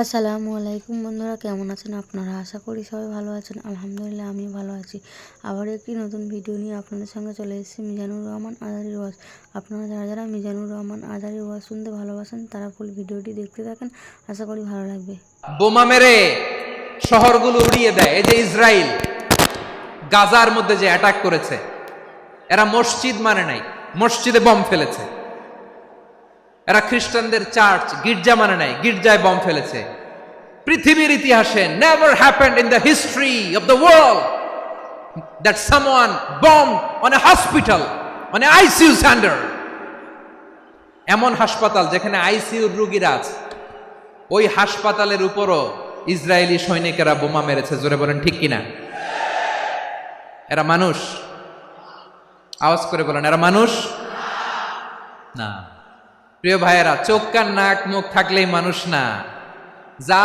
আসসালামু আলাইকুম বন্ধুরা, কেমন আছেন আপনারা? আশা করি সবাই ভালো আছেন। আলহামদুলিল্লাহ আমি ভালো আছি। আবার একটি নতুন ভিডিও নিয়ে আপনাদের সঙ্গে চলে এসেছি মিজানুর রহমান আজারির ওয়াজ। আপনারা যারা যারা মিজানুর রহমান আজারির ওয়াজ শুনতে ভালোবাসেন তারা ফুল ভিডিওটি দেখতে থাকেন, আশা করি ভালো লাগবে। বোমা মেরে শহরগুলো উড়িয়ে দেয়। এই যে ইসরায়েল গাজার মধ্যে যে অ্যাটাক করেছে, এরা মসজিদ মানে নাই, মসজিদে বম ফেলেছে। এরা খ্রিস্টানদের চার্চ গির্জা মানে নাই, গির্জায় বম ফেলেছে। পৃথিবীর ইতিহাসে never happened in the history of the world that someone bomb on a hospital, on a ICU centre. এমন হাসপাতাল যেখানে আইসিইউর রোগীরা আছে, ওই হাসপাতালের উপরও ইসরায়েলি সৈনিকেরা বোমা মেরেছে। জোরে বলেন ঠিক কিনা? এরা মানুষ? আওয়াজ করে বলেন, এরা মানুষ না। প্রিয় ভাইয়েরা, চোখ কান নাক মুখ থাকলেই মানুষ না। যা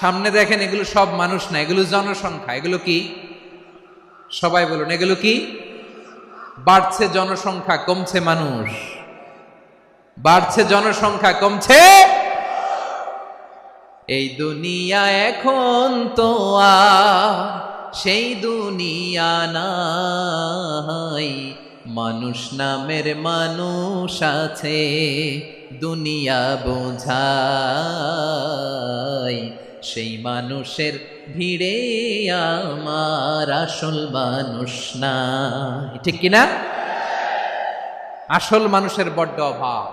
সামনে দেখেন এগুলো সব মানুষ না, এগুলো জনসংখ্যা। এগুলো কি? সবাই বলুন, এগুলো কি? বাড়ছে জনসংখ্যা, কমছে মানুষ। বাড়ছে জনসংখ্যা, কমছে। এই দুনিয়া এখন তো আর সেই দুনিয়া নাই, মানুষ নামের মানুষ আছে, দুনিয়া বোঝাই, সেই মানুষের ভিড়ে আমার আসল মানুষ নাই। ঠিক কিনা? আসল মানুষের বড্ড অভাব,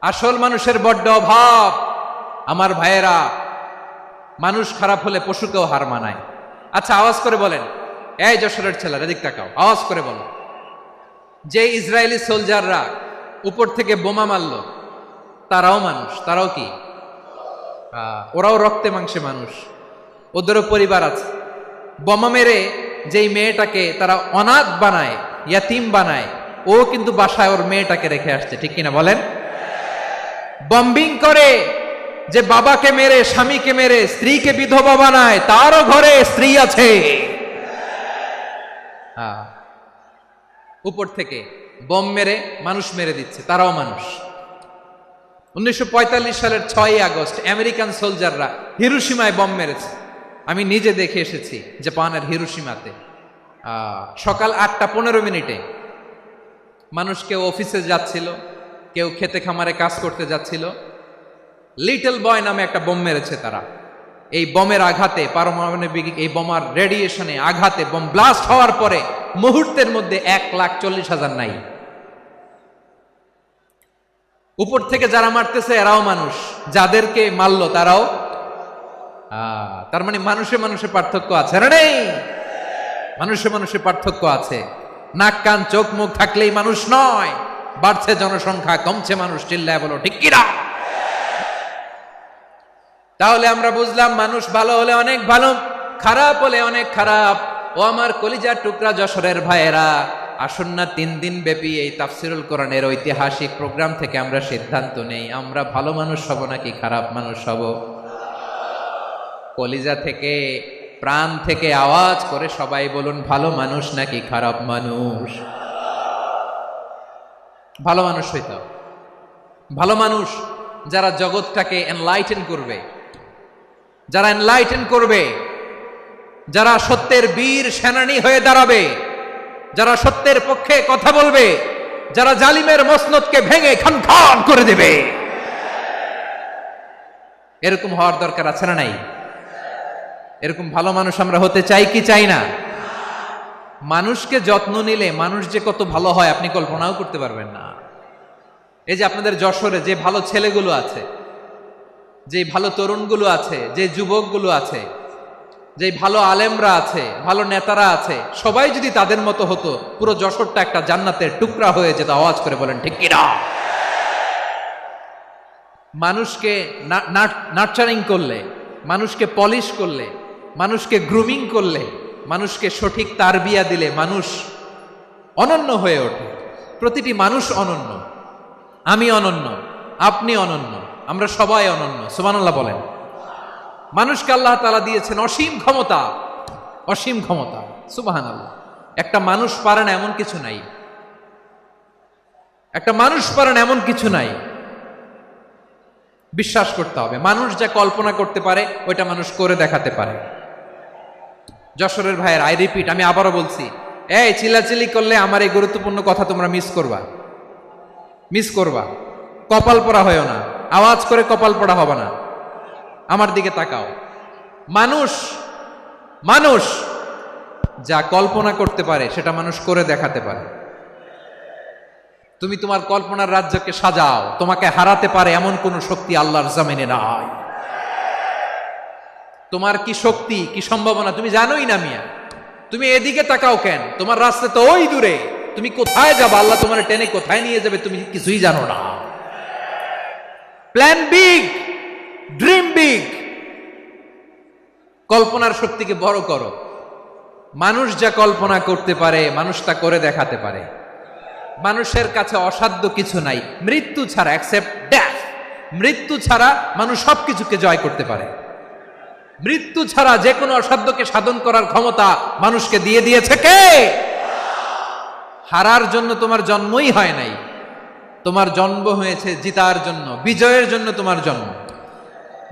আসল মানুষের বড্ড অভাব। আমার ভাইয়েরা, মানুষ খারাপ হলে পশুকেও হার মানায়। আচ্ছা, আওয়াজ করে বলেন, এই যশোরের ছেলেরা এদিক তাকাও, আওয়াজ করে বলো, যে ইসরায়েলি সোলজাররা উপর থেকে বোমা মারল, তারাও মানুষ? তারাও কি? ওরাও রক্তে মাংসে মানুষ, ওদেরও পরিবার আছে। বোমা মেরে যেই মেয়েটাকে তারা অনাথ বানায়, ইয়াতিম বানায়, ও কিন্তু বাসায় ওর মেয়েটাকে রেখে আসছে। ঠিক কিনা বলেন? বম্বিং করে যে বাবাকে মেরে, স্বামীকে মেরে স্ত্রীকে বিধবা বানায়, তারও ঘরে স্ত্রী আছে। উপর থেকে বম মেরে মানুষ মেরে দিচ্ছে, তারাও মানুষ। 1945 সালের 6 আগস্ট আমেরিকান সোলজাররা হিরোশিমায় বম মেরেছে। আমি নিজে দেখে এসেছি জাপানের হিরোশিমাতে। সকাল 8:15 মানুষ কেউ অফিসে যাচ্ছিল, কেউ খেতে খামারে কাজ করতে যাচ্ছিল। লিটল বয় নামে একটা বোম মেরেছে তারা। এই বোমের আঘাতে, পারমাণবিক এই বোমার রেডিয়েশনে আঘাতে, বোম ব্লাস্ট হওয়ার পরে মুহূর্তের মধ্যে 1,40,000 নাই। উপর থেকে যারা মারতেছে এরাও মানুষ, যাদেরকে মারলো তারাও। তার মানে মানুষে মানুষে পার্থক্য আছে না? নেই? মানুষে মানুষে পার্থক্য আছে। নাক কান চোখ মুখ থাকলেই মানুষ নয়। বাড়ছে জনসংখ্যা, কমছে মানুষ। চিল্লায় বলো ঠিক কিনা? তাহলে আমরা বুঝলাম, মানুষ ভালো হলে অনেক ভালো, খারাপ হলে অনেক খারাপ। ও আমার কলিজার টুকরা যশোরের ভাইয়েরা, আসুন না 3 দিন ব্যাপী এই তাফসিরুল কোরআনের ঐতিহাসিক প্রোগ্রাম থেকে আমরা সিদ্ধান্ত নেই, আমরা ভালো মানুষ হব নাকি খারাপ মানুষ হব। কলিজা থেকে, প্রাণ থেকে আওয়াজ করে সবাই বলুন, ভালো মানুষ নাকি খারাপ মানুষ? ভালো মানুষ হইতে হবে। ভালো মানুষ যারা জগৎটাকে এনলাইটেন করবে, যারা এনলাইটেন করবে, যারা সত্যের বীর সেনানী হয়ে দাঁড়াবে, যারা সত্যের পক্ষে কথা বলবে, যারা জালিমের মসনদকে ভেঙে খান খান করে দেবে। এরকম হওয়ার দরকার আছে না নাই? এরকম ভালো মানুষ আমরা হতে চাই কি চাই না? মানুষকে যত্ন নিলে মানুষ যে কত ভালো হয় আপনি কল্পনাও করতে পারবেন না। এই যে আপনাদের যশোরে যে ভালো ছেলেগুলো আছে, যে ভালো তরুণগুলো আছে, যে যুবকগুলো আছে, যে ভালো আলেমরা আছে, ভালো নেতারা আছে, সবাই যদি তাদের মতো হতো, পুরো যশোরটা একটা জান্নাতের টুকরা হয়ে যেত। আওয়াজ করে বলেন ঠিক কিনা? মানুষকে নার্চারিং করলে, মানুষকে পলিশ করলে, মানুষকে গ্রুমিং করলে, মানুষকে সঠিক তারবিয়া দিলে মানুষ অনন্য হয়ে ওঠে। প্রতিটি মানুষ অনন্য। আমি অনন্য, আপনি অনন্য, আমরা সবাই অনন্য। সুবহানাল্লাহ বলেন। মানুষকে আল্লাহ তাআলা দিয়েছেন অসীম ক্ষমতা, অসীম ক্ষমতা। সুবহানাল্লাহ। একটা মানুষ পারে না এমন কিছু নাই, একটা মানুষ পারে না এমন কিছু নাই। বিশ্বাস করতে হবে মানুষ যা কল্পনা করতে পারে ওইটা মানুষ করে দেখাতে পারে। যশোরের ভাইয়ের, আই রিপিট, আমি আবারও বলছি, এই চিল্লাচিল্লি করলে আমার এই গুরুত্বপূর্ণ কথা তোমরা মিস করবা। কপাল পড়া হয়েও না, আওয়াজ করে কপাল পড়া হবে না। আমার দিকে তাকাও। মানুষ যা কল্পনা করতে পারে সেটা মানুষ করে দেখাতে পারে। তুমি তোমার কল্পনার রাজ্যকে সাজাও, তোমাকে হারাতে পারে এমন কোন শক্তি আল্লাহর জমিনে নাই। তোমার কি শক্তি, কি সম্ভাবনা তুমি জানোই না মিয়া। তুমি এদিকে তাকাও কেন? তোমার রাস্তা তো ওই দূরে। তুমি কোথায় যাবে, আল্লাহ তোমার টেনে কোথায় নিয়ে যাবে তুমি কিছুই জানো না। প্ল্যান বিগ, ড্রিম বিগ, কল্পনার শক্তিকে বড় করো। মানুষ যা কল্পনা করতে পারে মানুষ তা করে দেখাতে পারে। মানুষের কাছে অসাধ্য কিছু নাই মৃত্যু ছাড়া, এক্সেপ্ট ডেথ। মৃত্যু ছাড়া মানুষ সবকিছুকে জয় করতে পারে। মৃত্যু ছাড়া যে কোনো অসাধ্যকে সাধন করার ক্ষমতা মানুষকে দিয়ে দিয়েছে কে? হারার জন্য তোমার জন্মই হয় নাই, তোমার জন্ম হয়েছে জিতার জন্য, বিজয়ের জন্য তোমার জন্ম।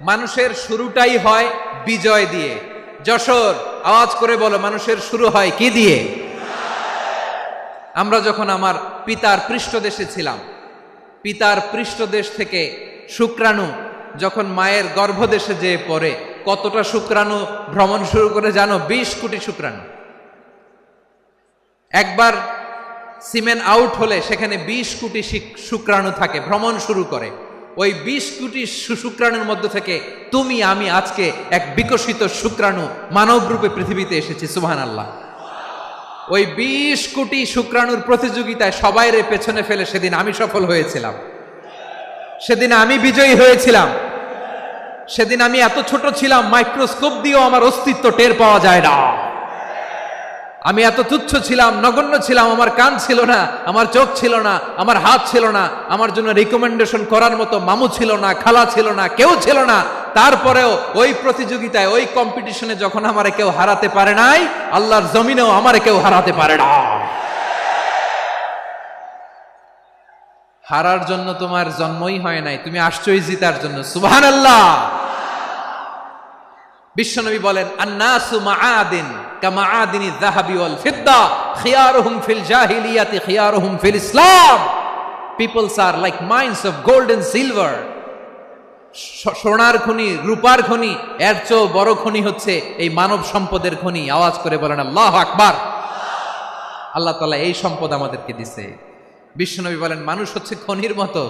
মানুষের শুরুটাই হয় বিজয় দিয়ে। যশোর, আওয়াজ করে বলো, মানুষের শুরু হয় কি দিয়ে? আমরা যখন আমার পিতার পৃষ্ঠদেশে ছিলাম, পিতার পৃষ্ঠদেশ থেকে শুক্রাণু যখন মায়ের গর্ভদেশে যেয়ে পড়ে, কতটা শুক্রাণু ভ্রমণ শুরু করে জানো? 20 কোটি শুক্রাণু। একবার সিমেন আউট হলে সেখানে 20 কোটি শুক্রাণু থাকে, ভ্রমণ শুরু করে। ওই 20 কোটি শুক্রাণুর মধ্য থেকে তুমি আমি আজকে এক বিকশিত শুক্রাণু মানব রূপে পৃথিবীতে এসেছি। সুবহানাল্লাহ। ওই 20 কোটি শুক্রাণুর প্রতিযোগিতায় সবাইরে পেছনে ফেলে সেদিন আমি সফল হয়েছিলাম, সেদিন আমি বিজয়ী হয়েছিলাম। সেদিন আমি এত ছোট ছিলাম, মাইক্রোস্কোপ দিয়েও আমার অস্তিত্ব টের পাওয়া যায় না। আমি এত তুচ্ছ ছিলাম, নগণ্য ছিলাম। আমার কান ছিল না, আমার চোখ ছিল না, আমার হাত ছিল না, আমার জন্য রিকমেন্ডেশন করার মতো মামু ছিল না, খালা ছিল না, কেউ ছিল না। তারপরেও ওই প্রতিযোগিতায়, ওই কম্পিটিশনে যখন আমারে কেউ হারাতে পারে নাই, আল্লাহর জমিনেও আমারে কেউ হারাতে পারে না। হারার জন্য তোমার জন্মই হয় নাই, তুমি আসছই জিতার জন্য। সুবহানাল্লাহ। বিশ্বনবী বলেন, আন্নাসু মাআদিন কামাআদিনি যাহাবি ওয়াল ফিদ্দা খিয়ারুহুম ফিল জাহিলিয়াতি খিয়ারুহুম ফিল Islam. Peoples are like mines of gold and silver. সোনার খনি, রূপার খনি, এর চেয়েও বড় খনি হচ্ছে এই মানব সম্পদের খনি। আওয়াজ করে বলেন আল্লাহু আকবার। আল্লাহ তাআলা এই সম্পদ আমাদেরকে দিয়েছে। বিশ্বনবী বলেন, মানুষ হচ্ছে খনির মতো।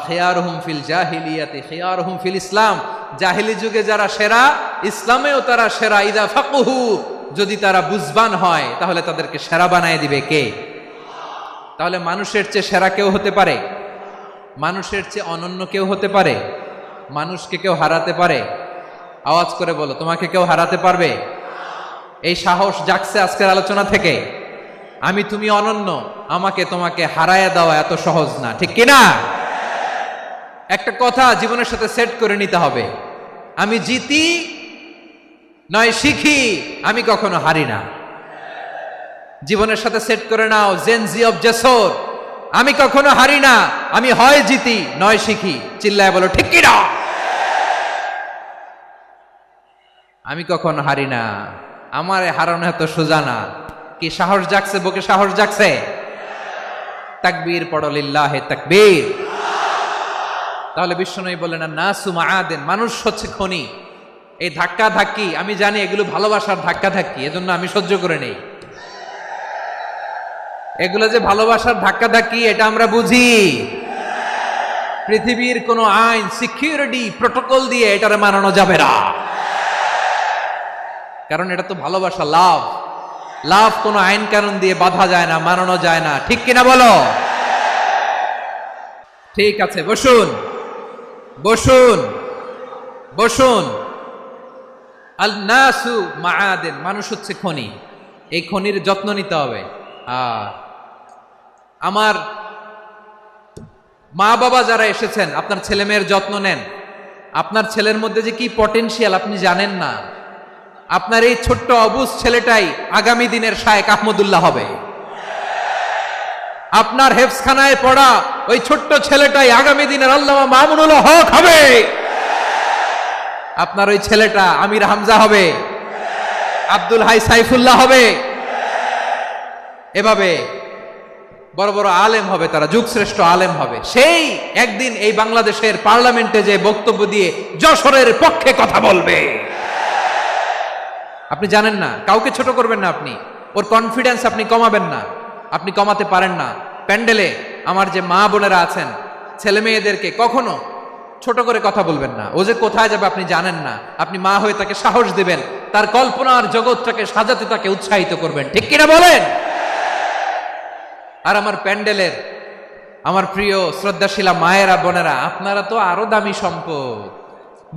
খিয়ারুহুম ফিল জাহিলিয়াতি খিয়ারুহুম ফিল ইসলাম। জাহিলি যুগে যারা সেরা, ইসলামেও তারা সেরা। ইদা ফাকুহু, যদি তারা বুঝবান হয় তাহলে তাদেরকে সেরা বানায় দিবে কে? তাহলে মানুষের চেয়ে সেরা কেউ হতে পারে? মানুষের চেয়ে অনন্য কেউ হতে পারে? মানুষকে কেউ হারাতে পারে? আওয়াজ করে বলো, তোমাকে কেউ হারাতে পারবে? এই সাহস জাগছে আজকের আলোচনা থেকে। আমি তুমি অনন্য, আমাকে তোমাকে হারায় দেওয়া এত সহজ না, ঠিক কিনা? একটা কথা জীবনের সাথে সেট করে নিতে হবে, আমি জিতি নয় শিখি, আমি কখনো হারি না। জীবনের সাথে সেট করে নাও, জেনজি অফ যশোর, আমি কখনো হারি না, আমি হয় জিতি নয় শিখি। চিল্লায় বলো ঠিক কিনা? আমি কখনো হারি না, আমার হারানো এত সোজা না। কি সাহস জাগছে? বুকে সাহস জাগছে? তাকবীর পড়ো, লিল্লাহে তাকবীর। তাহলে বিশ্বনবী বলেন, নাসু মাআদিন, মানুষ হচ্ছে খনি। এই ধাক্কা ধাক্কি, আমি জানি এগুলো ভালোবাসার ধাক্কা ধাক্কি, এজন্য আমি সহ্য করে নেই। এগুলো যে ভালোবাসার ধাক্কা ধাক্কি এটা আমরা বুঝি। পৃথিবীর কোন আইন, সিকিউরিটি প্রটোকল দিয়ে এটারে মানানো যাবে না, কারণ এটা তো ভালোবাসা, লাভ। লাভ কোনো আইন কানুন দিয়ে বাধা যায় না, মানানো যায় না, ঠিক কিনা বলো? ঠিক আছে, বসুন বসুন বসুন। আল নাসু মাআদিন, মানুষ হচ্ছে খনি। এই খনির যত্ন নিতে হবে। আমার মা বাবা যারা এসেছেন, আপনার ছেলে মেয়ের যত্ন নেন। আপনার ছেলের মধ্যে যে কি পটেনশিয়াল আপনি জানেন না। আপনার এই ছোট্ট অবুজ ছেলেটাই আগামী দিনের শায়েখ আহমদুল্লাহ হবে। আপনার হেফজখানায় পড়া ওই ছোট্ট ছেলেটাই আগামী দিনের আল্লামা মামুনুল হক হবে। আপনার ওই ছেলেটা আমির হামজা হবে, আব্দুল হাই সাইফুল্লাহ হবে। এভাবে বড় বড় আলেম হবে, তারা যুগশ্রেষ্ঠ আলেম হবে। সেই একদিন এই বাংলাদেশের পার্লামেন্টে যে বক্তব্য দিয়ে যশোরের পক্ষে কথা বলবে। আপনি জানেন না, কাউকে ছোট করবেন না, আপনি ওর কনফিডেন্স আপনি কমাবেন না, আপনি কমাতে পারেন না। প্যান্ডেলে আমার যে মা বোনেরা আছেন, ছেলে মেয়েদেরকে কখনো ছোট করে কথা বলবেন না। ও যে কোথায় যাবে আপনি জানেন না, আপনি মা হয়ে তাকে সাহস দিবেন, তার কল্পনার জগৎটাকে সাজাতে তাকে উৎসাহিত করবেন, ঠিক কিনা বলেন? আর আমার প্যান্ডেলের আমার প্রিয় শ্রদ্ধাশীলা মায়েরা বোনেরা, আপনারা তো আরো দামি সম্পদ।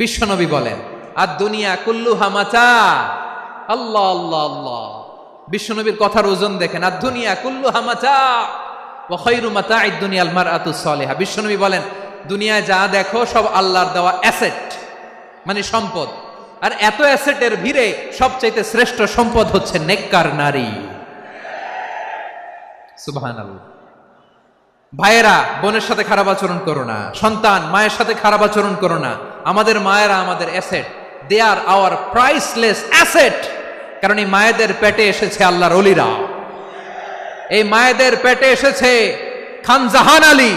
বিশ্বনবী বলেন, আর দুনিয়া কুল্লুহা মাতা। আল্লাহ আল্লাহ আল্লাহ, বিশ্বনবীর কথার ওজন দেখেন। আর দুনিয়া কুল্লুহা মাতা ওয়া খায়রু মাতা'আদ দুনিয়াল মারআতু সালিহা। বিশ্বনবী বলেন, দুনিয়ায় যা দেখো সব আল্লাহর দেওয়া অ্যাসেট, মানে সম্পদ। আর এত অ্যাসেটের ভিড়ে সবচাইতে শ্রেষ্ঠ সম্পদ হচ্ছে নেককার নারী। সুবহানাল্লাহ। ভাইয়েরা বোনের সাথে খারাপ আচরণ করো না, সন্তান মায়ের সাথে খারাপ আচরণ করো না। আমাদের মায়েরা আমাদের asset, they are our priceless asset. কারণ এই মায়েদের পেটে এসেছে আল্লাহর ওলিরা, এই মায়েদের পেটে এসেছে খান জাহান আলী,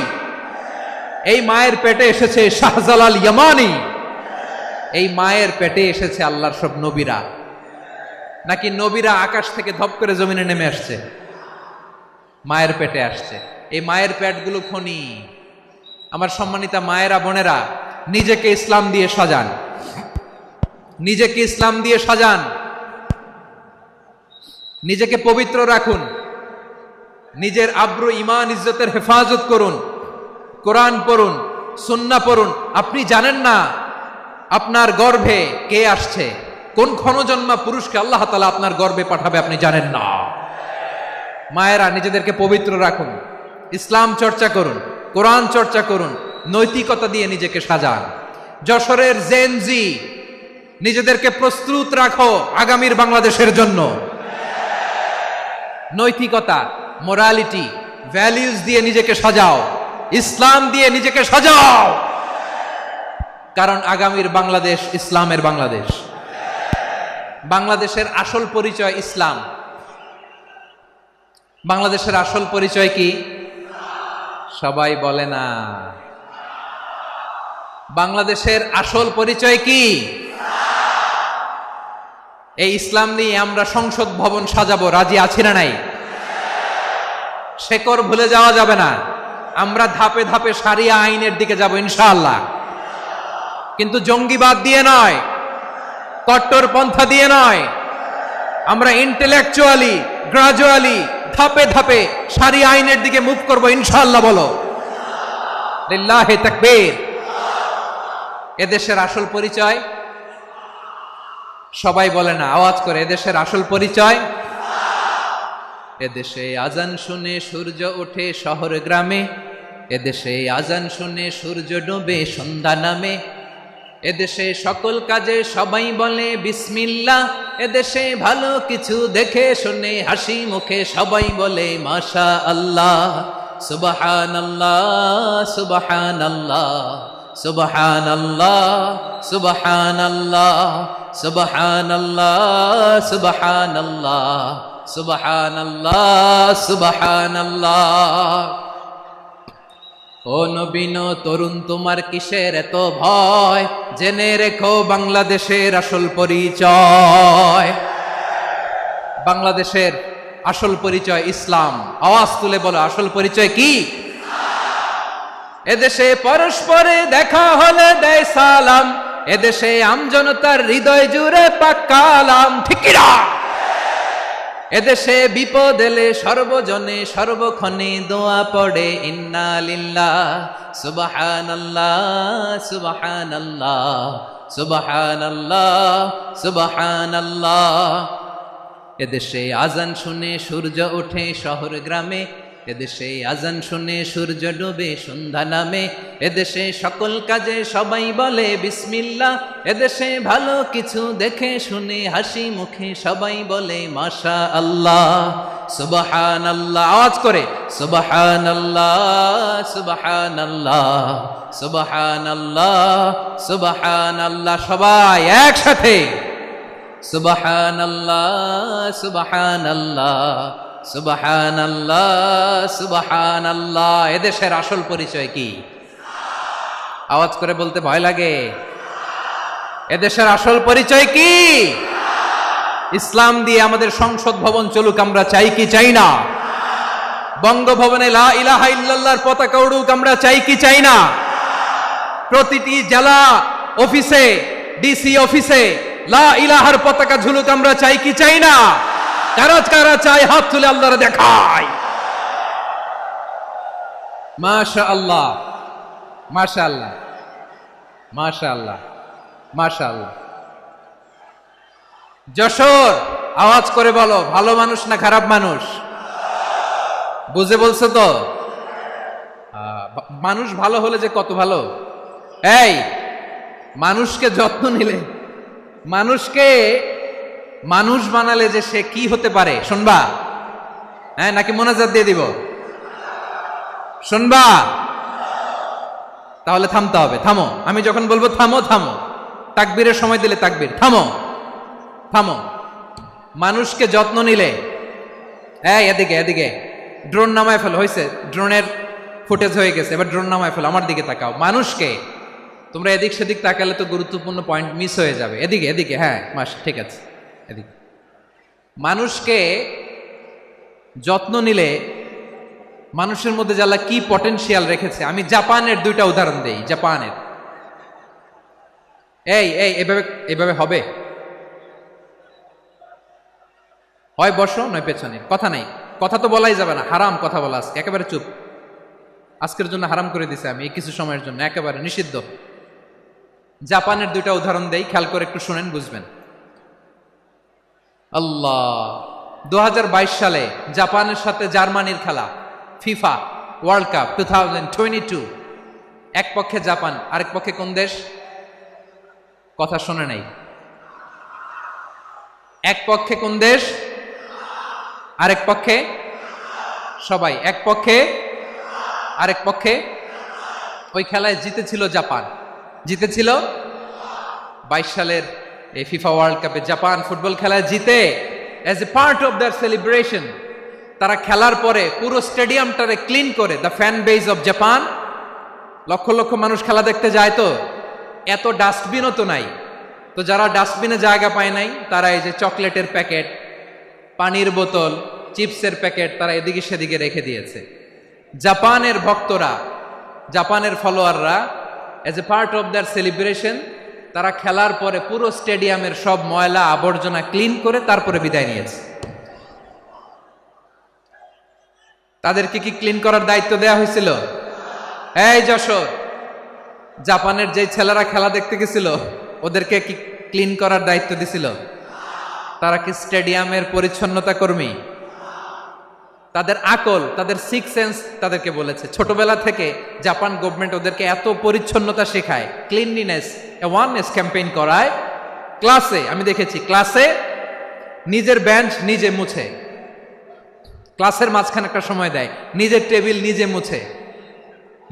এই মায়ের পেটে এসেছে শাহজালাল ইয়ামানি, এই মায়ের পেটে এসেছে আল্লাহর সব নবীরা। নাকি নবীরা আকাশ থেকে ধপ করে জমিনে নেমে আসছে? মায়ের পেটে আসছে। এই মায়ের পেটগুলো খনি। আমার সম্মানিতা মায়েরা বোনেরা, নিজেকে ইসলাম দিয়ে সাজান, নিজেকে ইসলাম দিয়ে সাজান, নিজেকে পবিত্র রাখুন, নিজের আব্রু ইমান ইজ্জতের হেফাজত করুন, কোরআন পড়ুন, সুন্নাহ পড়ুন। আপনি জানেন না আপনার গর্ভে কে আসছে, কোন ক্ষণজন্মা পুরুষকে আল্লাহ তাআলা আপনার গর্ভে পাঠাবে আপনি জানেন না। মায়েরা নিজেদেরকে পবিত্র রাখুন, ইসলাম চর্চা করুন, কোরআন চর্চা করুন, নৈতিকতা দিয়ে নিজেকে সাজান। যশোরের জেনজি, নিজেদেরকে প্রস্তুত রাখো আগামীর বাংলাদেশের জন্য। নৈতিকতা, মোরালিটি, ভ্যালিউজ দিয়ে নিজেকে সাজাও, ইসলাম দিয়ে নিজেকে সাজাও। কারণ আগামীর বাংলাদেশ ইসলামের বাংলাদেশ। বাংলাদেশের আসল পরিচয় ইসলাম। বাংলাদেশের আসল পরিচয় কি? সবাই বলে না। বাংলাদেশের আসল পরিচয় কি? এই ইসলাম নিয়ে আমরা সংসদ ভবন সাজাবো, রাজি আছি না নাই? শেকড় ভুলে যাওয়া যাবে না। আমরা ধাপে ধাপে শারিয়া আইনের দিকে যাব ইনশাআল্লাহ, কিন্তু জঙ্গিবাদ দিয়ে নয়, কট্টর পন্থা দিয়ে নয়। আমরা ইন্টেলেকচুয়ালি, গ্রাজুয়ালি, ধাপে ধাপে শারিয়া আইনের দিকে মুভ করব ইনশাআল্লাহ। বলো লিল্লাহি তাকবীর। এদেশের আসল পরিচয় সবাই বলে না, আওয়াজ করে, এদেশের আসল পরিচয়। এদেশে আজান শুনে সূর্য ওঠে শহর গ্রামে, এদেশে আজান শুনে সূর্য ডোবে সন্ধ্যা নামে, এদেশে সকল কাজে সবাই বলে বিসমিল্লাহ, এদেশে ভালো কিছু দেখে শুনে হাসি মুখে সবাই বলে মাশা আল্লাহ। সুবহানাল্লাহ সুবহানাল্লাহ সুবহানাল্লাহ সুবহানাল্লাহ সুবহানাল্লাহ সুবহানাল্লাহ সুবহানাল্লাহ সুবহানাল্লাহ। ও নবীন তরুণ, তোমার কিসের এত ভয়? জেনে রেখো বাংলাদেশের আসল পরিচয়। বাংলাদেশের আসল পরিচয় ইসলাম। আওয়াজ তুলে বলো, আসল পরিচয় কি? এদেশে পরস্পরে দেখা হলে দেয় সালাম, এদেশে আমজনতার হৃদয় জুড়ে পাক্কালাম, ঠিক না? এদেশে বিপদ এলে সর্বজনে সর্বক্ষণে দোয়া পড়ে ইন্না লিল্লাহ সুবহানাল্লাহ সুবহানাল্লাহ সুবহানাল্লাহ সুবহানাল্লাহ। এদেশে আজান শুনে সূর্য ওঠে শহর গ্রামে, এদেশে আজান শুনে সূর্য ডোবে সন্ধ্যা নামে, এদেশে সকল কাজে সবাই বলে বিসমিল্লাহ, এদেশে ভালো কিছু দেখে শুনে হাসি মুখে সবাই বলে মাশা আল্লাহ। সুবহানাল্লাহ, আওয়াজ করে সুবহানাল্লাহ, সুবহানাল্লাহ, সুবহানাল্লাহ, সুবহানাল্লাহ, সবাই একসাথে সুবহানাল্লাহ, সুবহানাল্লাহ, সুবহানাল্লাহ, সুবহানাল্লাহ। এদেশের আসল পরিচয় কি? আওয়াজ করে বলতে ভয় লাগে। এদেশের আসল পরিচয় কি? ইসলাম দিয়ে আমাদের সংসদ ভবন চলুক, আমরা চাই কি চাই না? বঙ্গভবনে লা ইলাহা ইল্লাল্লাহর পতাকা উড়ুক, আমরা চাই কি চাই না? প্রতিটি জেলা অফিসে, ডিসি অফিসে লা ইলাহার পতাকা ঝুলুক, আমরা চাই কি চাই না? কারা কারা চাই হাত তুলে আল্লাহরে দেখায়। মাশাআল্লাহ, মাশাআল্লাহ, মাশাআল্লাহ, মাশাআল্লাহ। যশোর, আওয়াজ করে বলো, ভালো মানুষ না খারাপ মানুষ? বুঝে বলছো তো? মানুষ ভালো হলে যে কত ভালো। এই মানুষকে যত্ন নিলে, মানুষকে মানুষ বানালে যে সে কি হতে পারে শুনবা? হ্যাঁ, নাকি মোনাজাত দিয়ে দিব? শুনবা? তাহলে থামতে হবে। থামো, আমি যখন বলবো থামো থামো, তাকবীরের সময় দিলে তাকবীর, থামো থামো। মানুষকে যত্ন নিলে, এই এদিকে এদিকে, ড্রোন নামায় ফেলো। হয়েছে, ড্রোনের ফুটেজ হয়ে গেছে, এবার ড্রোন নামায় ফেলো। আমার দিকে তাকাও। মানুষকে, তোমরা এদিক সেদিক তাকালে তো গুরুত্বপূর্ণ পয়েন্ট মিস হয়ে যাবে। এদিকে এদিকে, হ্যাঁ মাস, ঠিক আছে, এদিকে। মানুষকে যত্ন নিলে মানুষের মধ্যে যারা কি পটেনশিয়াল রেখেছে। আমি জাপানের দুইটা উদাহরণ দেই। জাপানের, এই এই এভাবে এভাবে হবে, হয় বসো নয় পেছনে, কথা নাই, কথা তো বলাই যাবে না, হারাম কথা বলা। আজকে একেবারে চুপ, আজকের জন্য হারাম করে দিছে আমি, এই কিছু সময়ের জন্য একেবারে নিষিদ্ধ। জাপানের দুইটা উদাহরণ দেই, খেয়াল করে একটু শুনেন, বুঝবেন। আল্লাহ, 2022 সালে জাপানের সাথে জার্মানির খেলা, ফিফা ওয়ার্ল্ড কাপ 2022। এক পক্ষে জাপান, আরেক পক্ষে কোন দেশ? কথা শোনে নাই। এক পক্ষে কোন দেশ? আরেক পক্ষে সবাই। এক পক্ষে, আরেক পক্ষে। ওই খেলায় জিতেছিল জাপান, জিতেছিল 22 সালের এই ফিফা ওয়ার্ল্ড কাপে। জাপান ফুটবল খেলায় জিতে, as a part of their celebration, তারা খেলার পরে পুরো স্টেডিয়ামটারে ক্লিন করে, the fan base of Japan, লক্ষ লক্ষ মানুষ খেলা দেখতে যায়, তো এত ডাস্টবিনও তো নাই। তো যারা ডাস্টবিনে জায়গা পায় নাই, তারা এই যে চকলেটের প্যাকেট, পানির বোতল, চিপসের প্যাকেট তারা এদিকে সেদিকে রেখে দিয়েছে। জাপানের ভক্তরা, জাপানের ফলোয়াররা, as a part of their celebration, তারা খেলার পরে পুরো স্টেডিয়ামের সব ময়লা আবর্জনা ক্লিন করে তারপরে বিদায় নিয়েছে। তাদেরকে কি ক্লিন করার দায়িত্ব দেয়া হয়েছিল? এই যশোর, জাপানের যে ছেলেরা খেলা দেখতে গেছিল, ওদেরকে কি ক্লিন করার দায়িত্ব দিছিল? তারা কি স্টেডিয়ামের পরিচ্ছন্নতা কর্মী? তাদের আকল, তাদের সিক্স সেন্স তাদেরকে বলেছে। ছোটবেলা থেকে জাপান গভর্নমেন্ট ওদেরকে এত পরিচ্ছন্নতা শেখায়, ক্লিনলিনেস অ্যাওয়ারনেস ক্যাম্পেইন করায়। ক্লাসে আমি দেখেছি, ক্লাসে নিজের বেঞ্চ নিজে মুছে, ক্লাসের মাঝখানে একটা সময় দেয়, নিজের টেবিল নিজে মুছে,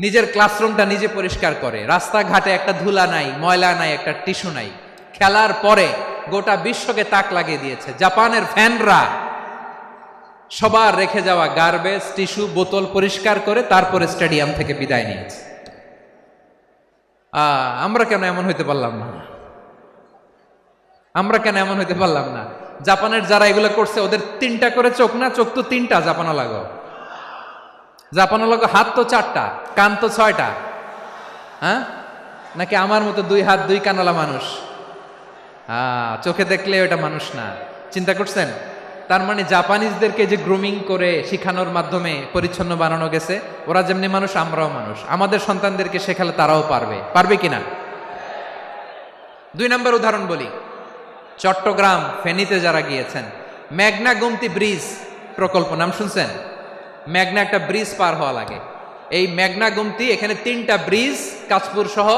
নিজের ক্লাসরুমটা নিজে পরিষ্কার করে। রাস্তাঘাটে একটা ধুলা নাই, ময়লা নাই, একটা টিস্যু নাই। খেলার পরে গোটা বিশ্বকে তাক লাগিয়ে দিয়েছে। জাপানের ফ্যানরা সবার রেখে যাওয়া গার্বেজ, টিস্যু, বোতল পরিষ্কার করে তারপরে স্টেডিয়াম থেকে বিদায় নিয়েছে। আমরা কেন এমন হইতে পারলাম না? আমরা কেন এমন হইতে পারলাম না? জাপানের যারা এগুলো করছে, ওদের 3টা করে চোখ না? চোখ তো 3টা, জাপানা লাগো। জাপানা লাগো হাত তো 4টা, কান তো 6টা। হ্যাঁ, নাকি আমার মতো 2 হাত 2 কানওয়ালা মানুষ? চোখে দেখলে ওটা মানুষ না। চিন্তা করছেন? তার মানে জাপানিজদেরকে যে গ্রুমিং করে শিখানোর মাধ্যমে পরিচ্ছন্ন বানানো গেছে। ওরা যেমনি মানুষ, আমরাও মানুষ। আমাদের সন্তানদেরকে শেখালে তারাও পারবে। পারবে কিনা? 2 নম্বর উদাহরণ বলি। চট্টগ্রাম ফেনীতে যারা গিয়েছেন, মেঘনা গোমতী ব্রিজ প্রকল্প নাম শুনছেন? মেঘনা একটা ব্রিজ পার হওয়া লাগে। এই মেঘনা গোমতী, এখানে 3টা ব্রিজ, কাঁচপুর সহ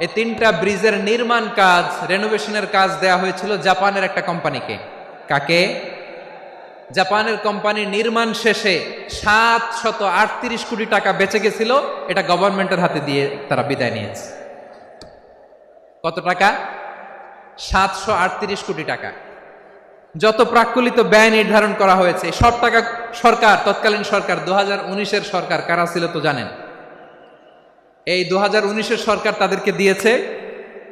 এই 3টা ব্রিজের নির্মাণ কাজ, রেনোভেশনের কাজ দেয়া হয়েছিল জাপানের একটা কোম্পানিকে। কাকে? জাপানের কোম্পানি নির্মাণ শেষে 738 কোটি টাকা বেঁচে গেছিল, এটা গভর্নমেন্টের হাতে দিয়ে তারা বিদায় নিয়েছে। কত টাকা? 738 কোটি টাকা। যত প্রাক্কলিত ব্যয় নির্ধারণ করা হয়েছে সব টাকা সরকার, তৎকালীন সরকার 2019-এর সরকার, কারা ছিল তো জানেন? এই 2019-এর সরকার তাদেরকে দিয়েছে।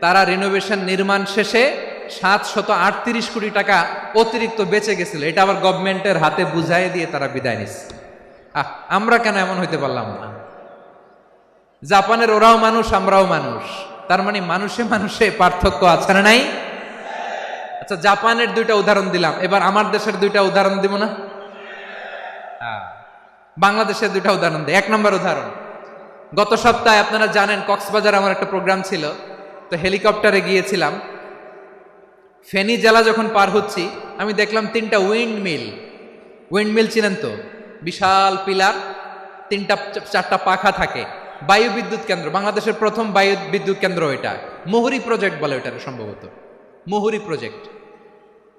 তারা রিনোভেশন নির্মাণ শেষে 738 কোটি টাকা অতিরিক্ত বেঁচে গেছিল, এটা আবার গভর্নমেন্টের হাতে বুঝাই দিয়ে তারা বিদায় নিচ্ছে। আমরা কেন এমন হইতে পারলাম না? জাপানের ওরাও মানুষ, আমরাও মানুষ, তার মানে মানুষে মানুষে পার্থক্য আছে না নাই? আচ্ছা, জাপানের দুইটা উদাহরণ দিলাম, এবার আমার দেশের দুইটা উদাহরণ দিব না? বাংলাদেশের দুইটা উদাহরণ দিই। 1 নম্বর উদাহরণ, গত সপ্তাহে আপনারা জানেন কক্সবাজার আমার একটা প্রোগ্রাম ছিল, তো হেলিকপ্টারে গিয়েছিলাম। ফেনী জেলা যখন পার হচ্ছি আমি দেখলাম 3টা উইন্ডমিল চিনেন তো? বিশাল পিলার, 3টা-4টা পাখা থাকে। বায়ু বিদ্যুৎ কেন্দ্র, বাংলাদেশের প্রথম বায়ু বিদ্যুৎ কেন্দ্র এটা। মুহুরী প্রজেক্ট বলে এটা সম্ভবত, মুহুরী প্রজেক্ট।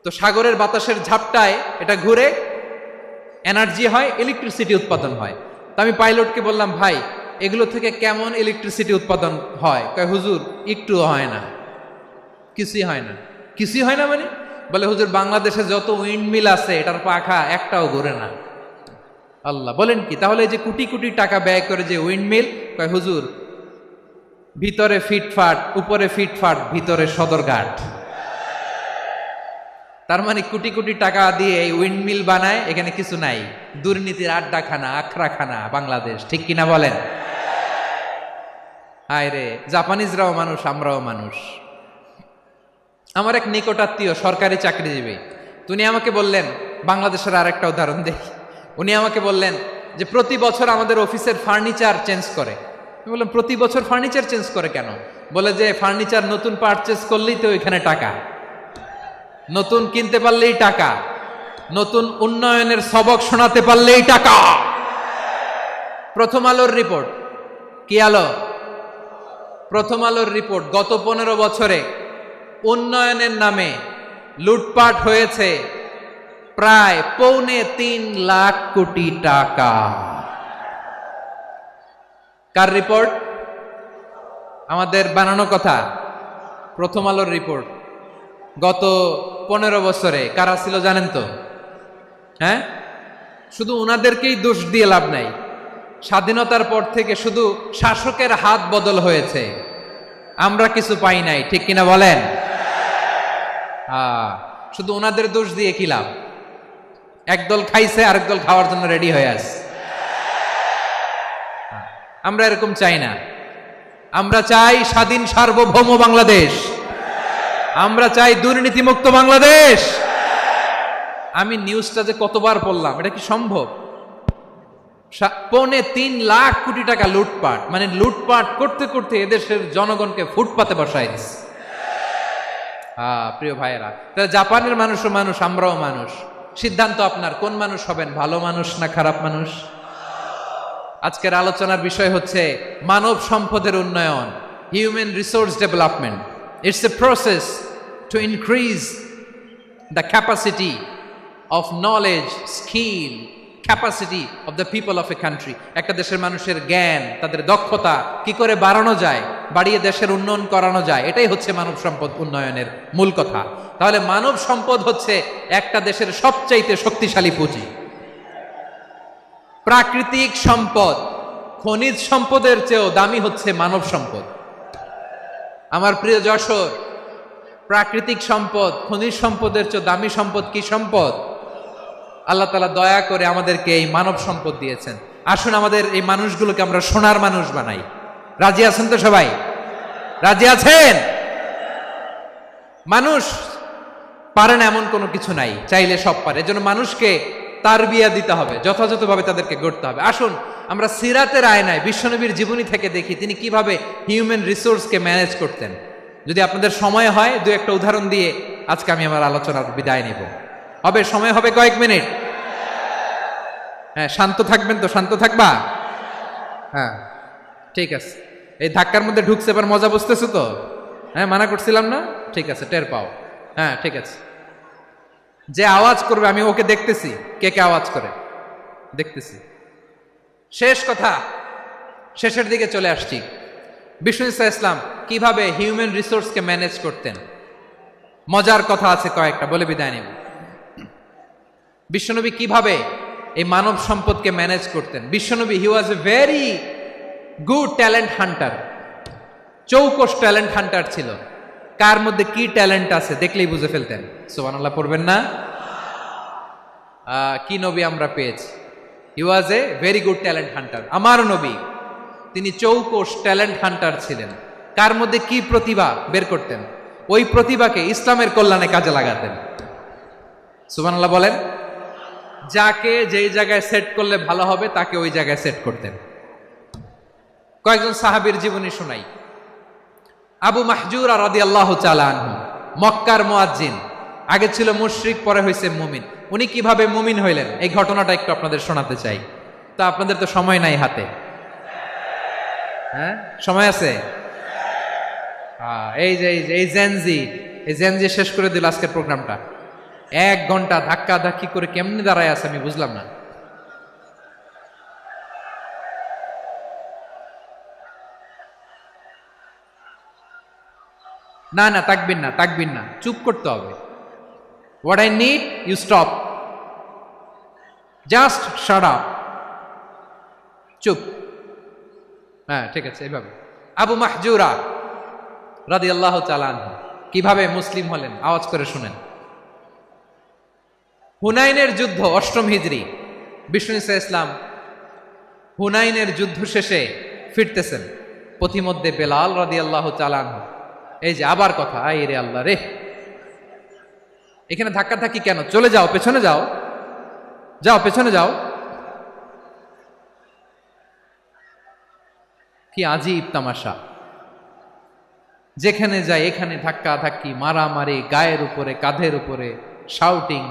তো সাগরের বাতাসের ঝাপটায় এটা ঘুরে এনার্জি হয়, ইলেকট্রিসিটি উৎপাদন হয়। তো আমি পাইলটকে বললাম, ভাই এগুলো থেকে কেমন ইলেকট্রিসিটি উৎপাদন হয়? কয় হুজুর একটু হয় না, কিছুই হয় না। কিছুই হয় না মানে? বলে হুজুর বাংলাদেশে যত উইন্ডমিল আছে এটার পাখা একটাও ঘুরে না। আল্লাহ, বলেন কি? তাহলে এই যে কোটি কোটি টাকা ব্যয় করে যে উইন্ডমিল, কয় হুজুর ভিতরে ফিটফাট, উপরে ফিটফাট, ভিতরে সদরঘাট। তার মানে কোটি কোটি টাকা দিয়ে এই উইন্ডমিল বানায়, এখানে কিছু নাই। দুর্নীতির আড্ডাখানা, আখড়াখানা বাংলাদেশ, ঠিক কিনা বলেন? হায় রে, জাপানিজরাও মানুষ, আমরাও মানুষ। আমার এক নিকটাত্মীয় সরকারি চাকরিজীবী, তিনি আমাকে বললেন, বাংলাদেশের আরেকটা উদাহরণ দেখি। উনি আমাকে বললেন যে প্রতি বছর আমাদের অফিসের ফার্নিচার চেঞ্জ করে। আমি বললাম, প্রতি বছর ফার্নিচার চেঞ্জ করে কেন? বলে যে ফার্নিচার নতুন পারচেজ করলেই তো ওইখানে টাকা, নতুন কিনতে পারলেই টাকা, নতুন উন্নয়নের সবক শোনাতে পারলেই টাকা। প্রথম আলোর রিপোর্ট, কি আলো? প্রথম আলোর রিপোর্ট, গত 15 বছরে উন্নয়নের নামে লুটপাট হয়েছে প্রায় 3.25 লাখ কোটি টাকা। কার রিপোর্ট? আমাদের বানানো কথা। প্রথম আলোর রিপোর্ট। গত 15 বছরে কারা ছিল জানেন তো? হ্যাঁ, শুধু ওনাদেরকেই দোষ দিয়ে লাভ নাই। স্বাধীনতার পর থেকে শুধু শাসকের হাত বদল হয়েছে, আমরা কিছু পাই নাই, ঠিক কিনা বলেন? শুধু ওনাদের দোষ দিয়ে কি লাভ? একদল খাইছে, আরেক দল খাওয়ার জন্য রেডি হয়ে আছে। আমরা এরকম চাই না। আমরা চাই স্বাধীন সার্বভৌম বাংলাদেশ। আমরা চাই দুর্নীতিমুক্ত বাংলাদেশ। আমি নিউজটা যে কতবার পড়লাম, এটা কি সম্ভব? 3.25 লাখ কোটি টাকা লুটপাট, মানে লুটপাট করতে করতে এদেশের জনগণকে ফুটপাতে বসায় দিচ্ছে। প্রিয় ভাইয়েরা, তাহলে জাপানের মানুষও মানুষ, আমরাও মানুষ। সিদ্ধান্ত আপনার, কোন মানুষ হবেন, ভালো মানুষ না খারাপ মানুষ? আজকের আলোচনার বিষয় হচ্ছে মানব সম্পদের উন্নয়ন, human resource development. It's a process to increase the capacity of knowledge, skill, capacity of the people of a country. একটা দেশের মানুষের জ্ঞান, তাদের দক্ষতা কি করে বাড়ানো যায়, বাড়িয়ে দেশের উন্নয়ন করানো যায়, এটাই হচ্ছে মানব সম্পদ উন্নয়নের মূল কথা। তাহলে মানব সম্পদ হচ্ছে একটা দেশের সবচাইতে শক্তিশালী পুঁজি। প্রাকৃতিক সম্পদ, খনিজ সম্পদের চেয়েও দামি হচ্ছে মানব সম্পদ। আমার প্রিয় যশোর, প্রাকৃতিক সম্পদ, খনিজ সম্পদের চেয়ে দামি সম্পদ কি সম্পদ? আল্লাহ তাআলা দয়া করে আমাদেরকে এই মানব সম্পদ দিয়েছেন। আসুন আমাদের এই মানুষগুলোকে আমরা সোনার মানুষ বানাই। রাজি আছেন তো সবাই? রাজি আছেন? মানুষ পারে না এমন কোনো কিছু নাই, চাইলে সব পারে। এজন্য মানুষকে তারবিয়া দিতে হবে, যথাযথভাবে তাদেরকে গড়তে হবে। আসুন আমরা সিরাতের আয়নায় বিশ্বনবীর জীবনী থেকে দেখি তিনি কিভাবে হিউম্যান রিসোর্সকে ম্যানেজ করতেন। যদি আপনাদের সময় হয়, 2-1টা উদাহরণ দিয়ে আজকে আমি আমার আলোচনার বিদায় নিব। হবে? সময় হবে কয়েক মিনিট? হ্যাঁ, শান্ত থাকবেন তো? শান্ত থাকবা? হ্যাঁ, ঠিক আছে। এই ধাক্কার মধ্যে ঢুকছে, এবার মজা বুঝতেছো তো? হ্যাঁ, মানা করছিলাম না? ঠিক আছে, টের পাও। হ্যাঁ, ঠিক আছে। যে আওয়াজ করবে আমি ওকে দেখতেছি, কে কে আওয়াজ করে দেখতেছি। শেষ কথা, শেষের দিকে চলে আসছি। বিষ্ণু ইসলাম কিভাবে হিউম্যান রিসোর্সকে ম্যানেজ করতেন, মজার কথা আছে কয়েকটা, বলে বিদায় নেব। বিশ্বনবী কিভাবে এই মানব সম্পদকে ম্যানেজ করতেন। বিশ্বনবী he was a very good talent hunter, চৌকস ট্যালেন্ট হান্টার ছিল। কার মধ্যে কি ট্যালেন্ট আছে দেখলেই বুঝে ফেলতেন। সুবহানাল্লাহ পড়বেন না? কি নবী আমরা পেয়েছি। He was a very good talent hunter. আমার নবী তিনি চৌকস ট্যালেন্ট হান্টার ছিলেন। কার মধ্যে কি প্রতিভা বের করতেন, ওই প্রতিভাকে ইসলামের কল্যাণে কাজে লাগাতেন। সুবহানাল্লাহ বলেন। যাকে যেই জায়গায় সেট করলে ভালো হবে তাকে ওই জায়গায় সেট করতেন। কয়েকজন সাহাবীর জীবনী শোনাই। আবু মাহজুরা রাদিয়াল্লাহু তাআলা আনহু, মক্কার মুয়াজ্জিন, আগে ছিল মুশরিক, পরে হয়েছে মুমিন। উনি কিভাবে মুমিন হইলেন এই ঘটনাটা একটু আপনাদের শোনাতে চাই। তা আপনাদের তো সময় নাই হাতে, হ্যাঁ সময় আছে? এই জেনজি শেষ করে দিল আজকের প্রোগ্রামটা। 1 ঘন্টা ধাক্কা ধাক্কি করে কেমনে দাঁড়ায় আছে আমি বুঝলাম না। না না তাকবিন না, চুপ করতে হবে। What I need you stop, just shut up, চুপ। হ্যাঁ ঠিক আছে, এইভাবে। আবু মাহজুরা রাদিয়াল্লাহু তাআলা আনহু কিভাবে মুসলিম হলেন আওয়াজ করে শুনেন। হুনাইনের যুদ্ধ 8ম হিজরি, বিষ্ণু ইসলাম হুনাইনের যুদ্ধ শেষে ফিরতেছেন। পথিমধ্যে বেলাল রাদিয়াল্লাহু তাআলা আনহু, এই যে আবার কথা, আই রে আল্লাহ রে, এখানে ধাক্কা ধাক্কি কেন? চলে যাও, পেছনে যাও, পেছনে যাও। কি আজীব তামাশা, যেখানে যায় এখানে ধাক্কা ধাক্কি, মারামারি, গায়ের উপরে কাঁধের উপরে শাউটিং।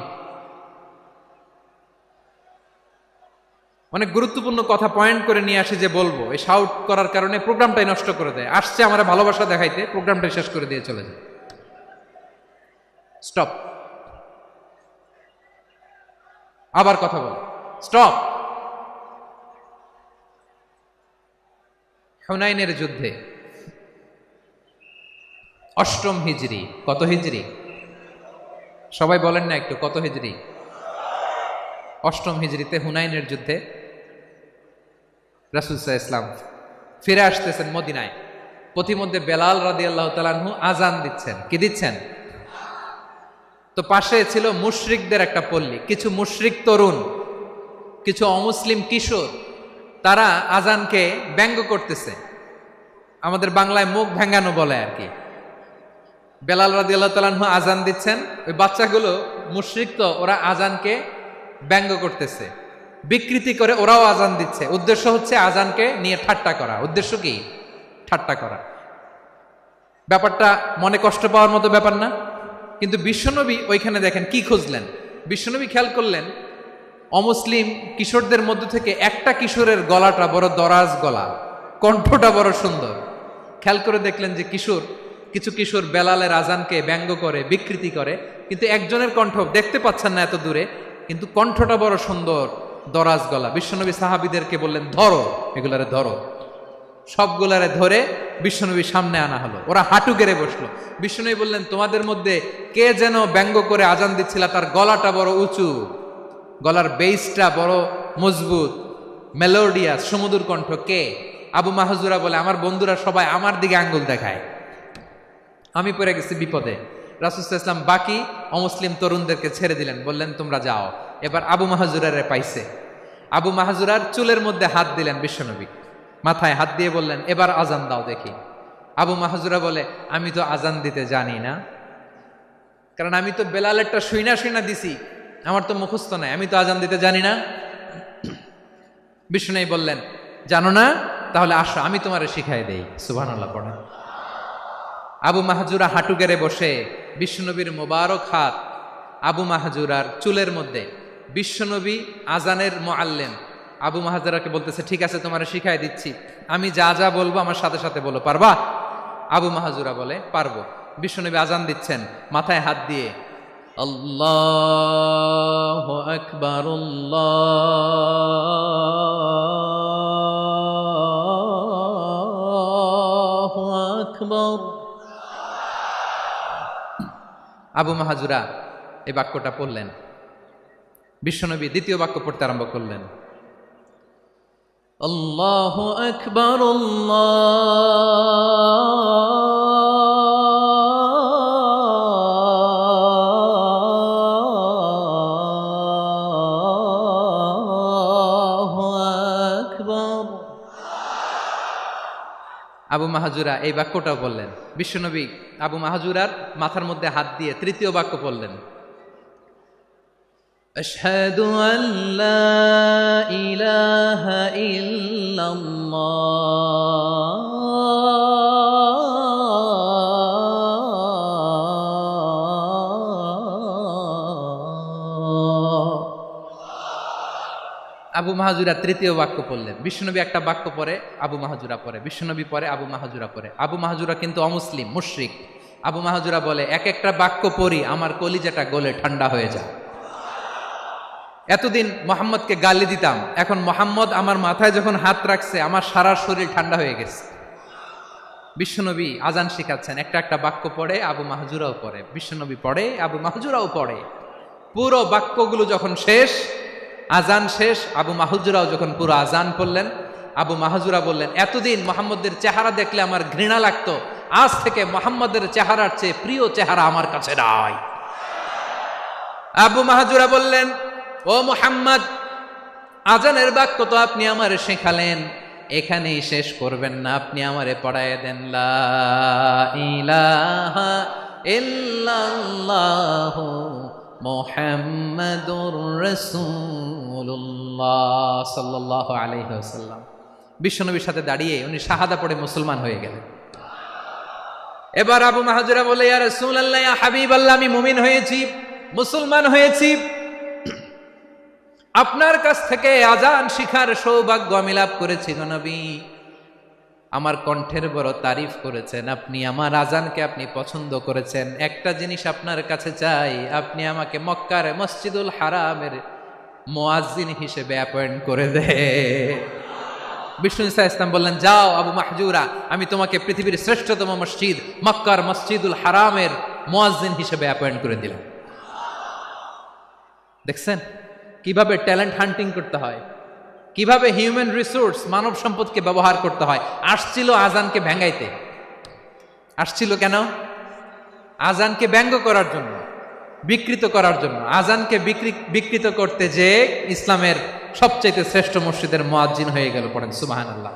অনেক গুরুত্বপূর্ণ কথা পয়েন্ট করে নিয়ে আসি যে বলবো, এই শাউট করার কারণে প্রোগ্রামটাই নষ্ট করে দেয়। আসছে আমার ভালোবাসা দেখাইতে, প্রোগ্রামটাই শেষ করে দিয়ে চলে যায়। স্টপ, আবার কথা বল, স্টপ। হুনাইনের যুদ্ধে 8ম হিজরি, কত হিজরি সবাই বলেন না একটু, কত হিজরি? 8ম হিজরিতে হুনাইনের যুদ্ধে রাসূল সাল্লাল্লাহু আলাইহি ওয়াসাল্লাম ফিরে আসতেছেন মদিনায়। পথিমধ্যে বেলাল রাদিয়াল্লাহু তাআলা আনহু আজান দিচ্ছেন। কি দিচ্ছেন? তো পাশে ছিল মুশরিকদের একটা পল্লী, কিছু মুশরিক তরুণ, কিছু অমুসলিম কিশোর, তারা আজানকে ব্যঙ্গ করতেছে। আমাদের বাংলায় মুখ ভেঙ্গানো বলে আর কি। বেলাল রাদিয়াল্লাহু তাআলা আনহু আজান দিচ্ছেন, ওই বাচ্চাগুলো মুশরিক, তো ওরা আজানকে ব্যঙ্গ করতেছে, বিকৃতি করে ওরাও আজান দিচ্ছে। উদ্দেশ্য হচ্ছে আজানকে নিয়ে ঠাট্টা করা। উদ্দেশ্য কি? ঠাট্টা করা। ব্যাপারটা মনে কষ্ট পাওয়ার মতো ব্যাপার না? কিন্তু বিশ্বনবী ওইখানে দেখেন কি খুঁজলেন। বিশ্বনবী খেয়াল করলেন অমুসলিম কিশোরদের মধ্য থেকে একটা কিশোরের গলাটা বড় দরাজ গলা, কণ্ঠটা বড় সুন্দর। খেয়াল করে দেখলেন যে কিছু কিশোর বেলালের আজানকে ব্যঙ্গ করে, বিকৃতি করে, কিন্তু একজনের কণ্ঠ দেখতে পাচ্ছেন না এত দূরে, কিন্তু কণ্ঠটা বড় সুন্দর, দরাজ গলা। বিশ্বনবী সাহাবীদেরকে বললেন, ধরো এগুলারে, ধরো। সবগুলারে ধরে বিশ্বনবী সামনে আনা হলো। ওরা হাঁটু গেড়ে বসলো। বিশ্বনবী বললেন, তোমাদের মধ্যে কে যেন ব্যঙ্গ করে আজান দিচ্ছিল, তার গলাটা বড় উঁচু, গলার বেসটা বড় মজবুত, মেলোডিয়াস, সুমধুর কণ্ঠ। কে? আবু মাহজুরা বলে, আমার বন্ধুরা সবাই আমার দিকে আঙ্গুল দেখায়, আমি পড়ে গেছি বিপদে। রাসূল সাল্লাল্লাহু আলাইহি ওয়াসাল্লাম বাকি অমুসলিম তরুণদেরকে ছেড়ে দিলেন, বললেন তোমরা যাও। এবার আবু মাহজুরারে পাইছে। আবু মাহজুরার চুলের মধ্যে হাত দিলেন বিশ্বনবী, মাথায় হাত দিয়ে বললেন, এবার আজান দাও দেখি। আবু মাহজুরা বলে, আমি তো আজান দিতে জানি না, কারণ আমি তো বেলালেরটা শুইনা দিছি, আমার তো মুখস্থ নাই, আমি তো আজান দিতে জানি না। বিষ্ণু বললেন, জানো না? তাহলে আসো, আমি তোমারে শিখাই দেই। সুবহানাল্লাহ পড়েন। আবু মাহজুরা হাঁটু গেড়ে বসে, বিশ্বনবীর মোবারক হাত আবু মাহজুরার চুলের মধ্যে। বিশ্বনবী আজানের মুআল্লিম আবু মাহজুরাকে বলতেছে, ঠিক আছে তোমারে শিখাই দিচ্ছি, আমি যা যা বলবো আমার সাথে সাথে বলো, পারবা? আবু মাহজুরা বলে, পারবো। বিশ্বনবী আজান দিচ্ছেন, মাথায় হাত দিয়ে আল্লাহু আকবার, আল্লাহু আকবার। আবু মাহাজুরা এই বাক্যটা পড়লেন। বিশ্বনবী দ্বিতীয় বাক্য পড়তে আরম্ভ করলেন, আল্লাহু আকবার, আল্লাহু আকবার। আবু মাহাজুরা এই বাক্যটাও বললেন। বিশ্বনবী আবু মাহাজুরার মাথার মধ্যে হাত দিয়ে তৃতীয় বাক্য বললেন, আশহাদু আল্লা ইলাহা ইল্লাল্লাহ। আবু মাহাজুরা তৃতীয় বাক্য পড়লেন। বিশ্বনবী একটা বাক্য পরে আবু মাহাজুরা পরে, বিশ্বনবী পরে আবু মাহাজুরা পরে। আবু মাহাজুরা কিন্তু অমুসলিম, মুশরিক। আবু মাহাজুরা বলে, এক একটা বাক্য পড়ি আমার কলিজাটা গলে ঠান্ডা হয়ে যায়। এতদিন মোহাম্মদকে গালি দিতাম, এখন মোহাম্মদ আমার মাথায় যখন হাত রাখছে আমার সারা শরীর ঠান্ডা হয়ে গেছে। বিশ্বনবী আজান শিখাচ্ছেন, একটা একটা বাক্য পড়ে আবু মাহাজুরাও পড়ে, বিশ্বনবী পড়ে আবু মাহাজুরাও পড়ে। পুরো বাক্যগুলো যখন শেষ, আজান শেষ, আবু মাহাজুরাও যখন পুরো আজান পড়লেন, আবু মাহাজুরা বললেন, এতদিন মোহাম্মদের চেহারা দেখলে আমার ঘৃণা লাগতো, আজ থেকে মোহাম্মদের চেহারার চেয়ে প্রিয় চেহারা আমার কাছে নাই। আবু মাহাজুরা বললেন, ও মুহাম্মদ, আজানের বাক্য তো আপনি আমারে শেখালেন, এখানেই শেষ করবেন না, আপনি আমারে পড়ায় দেন, লা ইলাহা ইল্লাল্লাহু মুহাম্মাদুর রাসূলুল্লাহ সাল্লাল্লাহু আলাইহি ওয়াসাল্লাম। বিশ্বনবীর সাথে দাঁড়িয়ে উনি শাহাদা পড়ে মুসলমান হয়ে গেলেন। এবার আবু মাহাজুরা বলে, ইয়া রাসূলুল্লাহ, ইয়া হাবিবাল্লাহ, আমি মুমিন হয়েছি, মুসলমান হয়েছি, আপনার কাছ থেকে আজান শিখার সৌভাগ্য আমি লাভ করেছি গো নবী। আমার কণ্ঠের বড় তারিফ করেছেন আপনি, আমার আজানকে আপনি পছন্দ করেছেন। একটা জিনিস আপনার কাছে চাই, আপনি আমাকে মক্কার মসজিদুল হারামের মুয়াজ্জিন হিসেবে অ্যাপয়েন্ট করে দে। বিষ্ণু ইসা ইসলাম বললেন, যাও আবু মাহজুরা, আমি তোমাকে পৃথিবীর শ্রেষ্ঠতম মসজিদ মক্কার মসজিদুল হারামের মুয়াজ্জিন হিসেবে অ্যাপয়েন্ট করে দিলাম। দেখছেন কিভাবে ট্যালেন্ট হান্টিং করতে হয়, কিভাবে হিউম্যান রিসোর্স মানব সম্পদকে ব্যবহার করতে হয়। আসছিল আজানকে ভেঙ্গাইতে, আসছিল কেন? আজানকে ব্যঙ্গ করার জন্য, বিকৃত করার জন্য। আজানকে বিকৃত করতে যে ইসলামের সবচেয়ে শ্রেষ্ঠ মসজিদের মুয়াজ্জিন হয়ে গেল। পড়েন সুবহানাল্লাহ।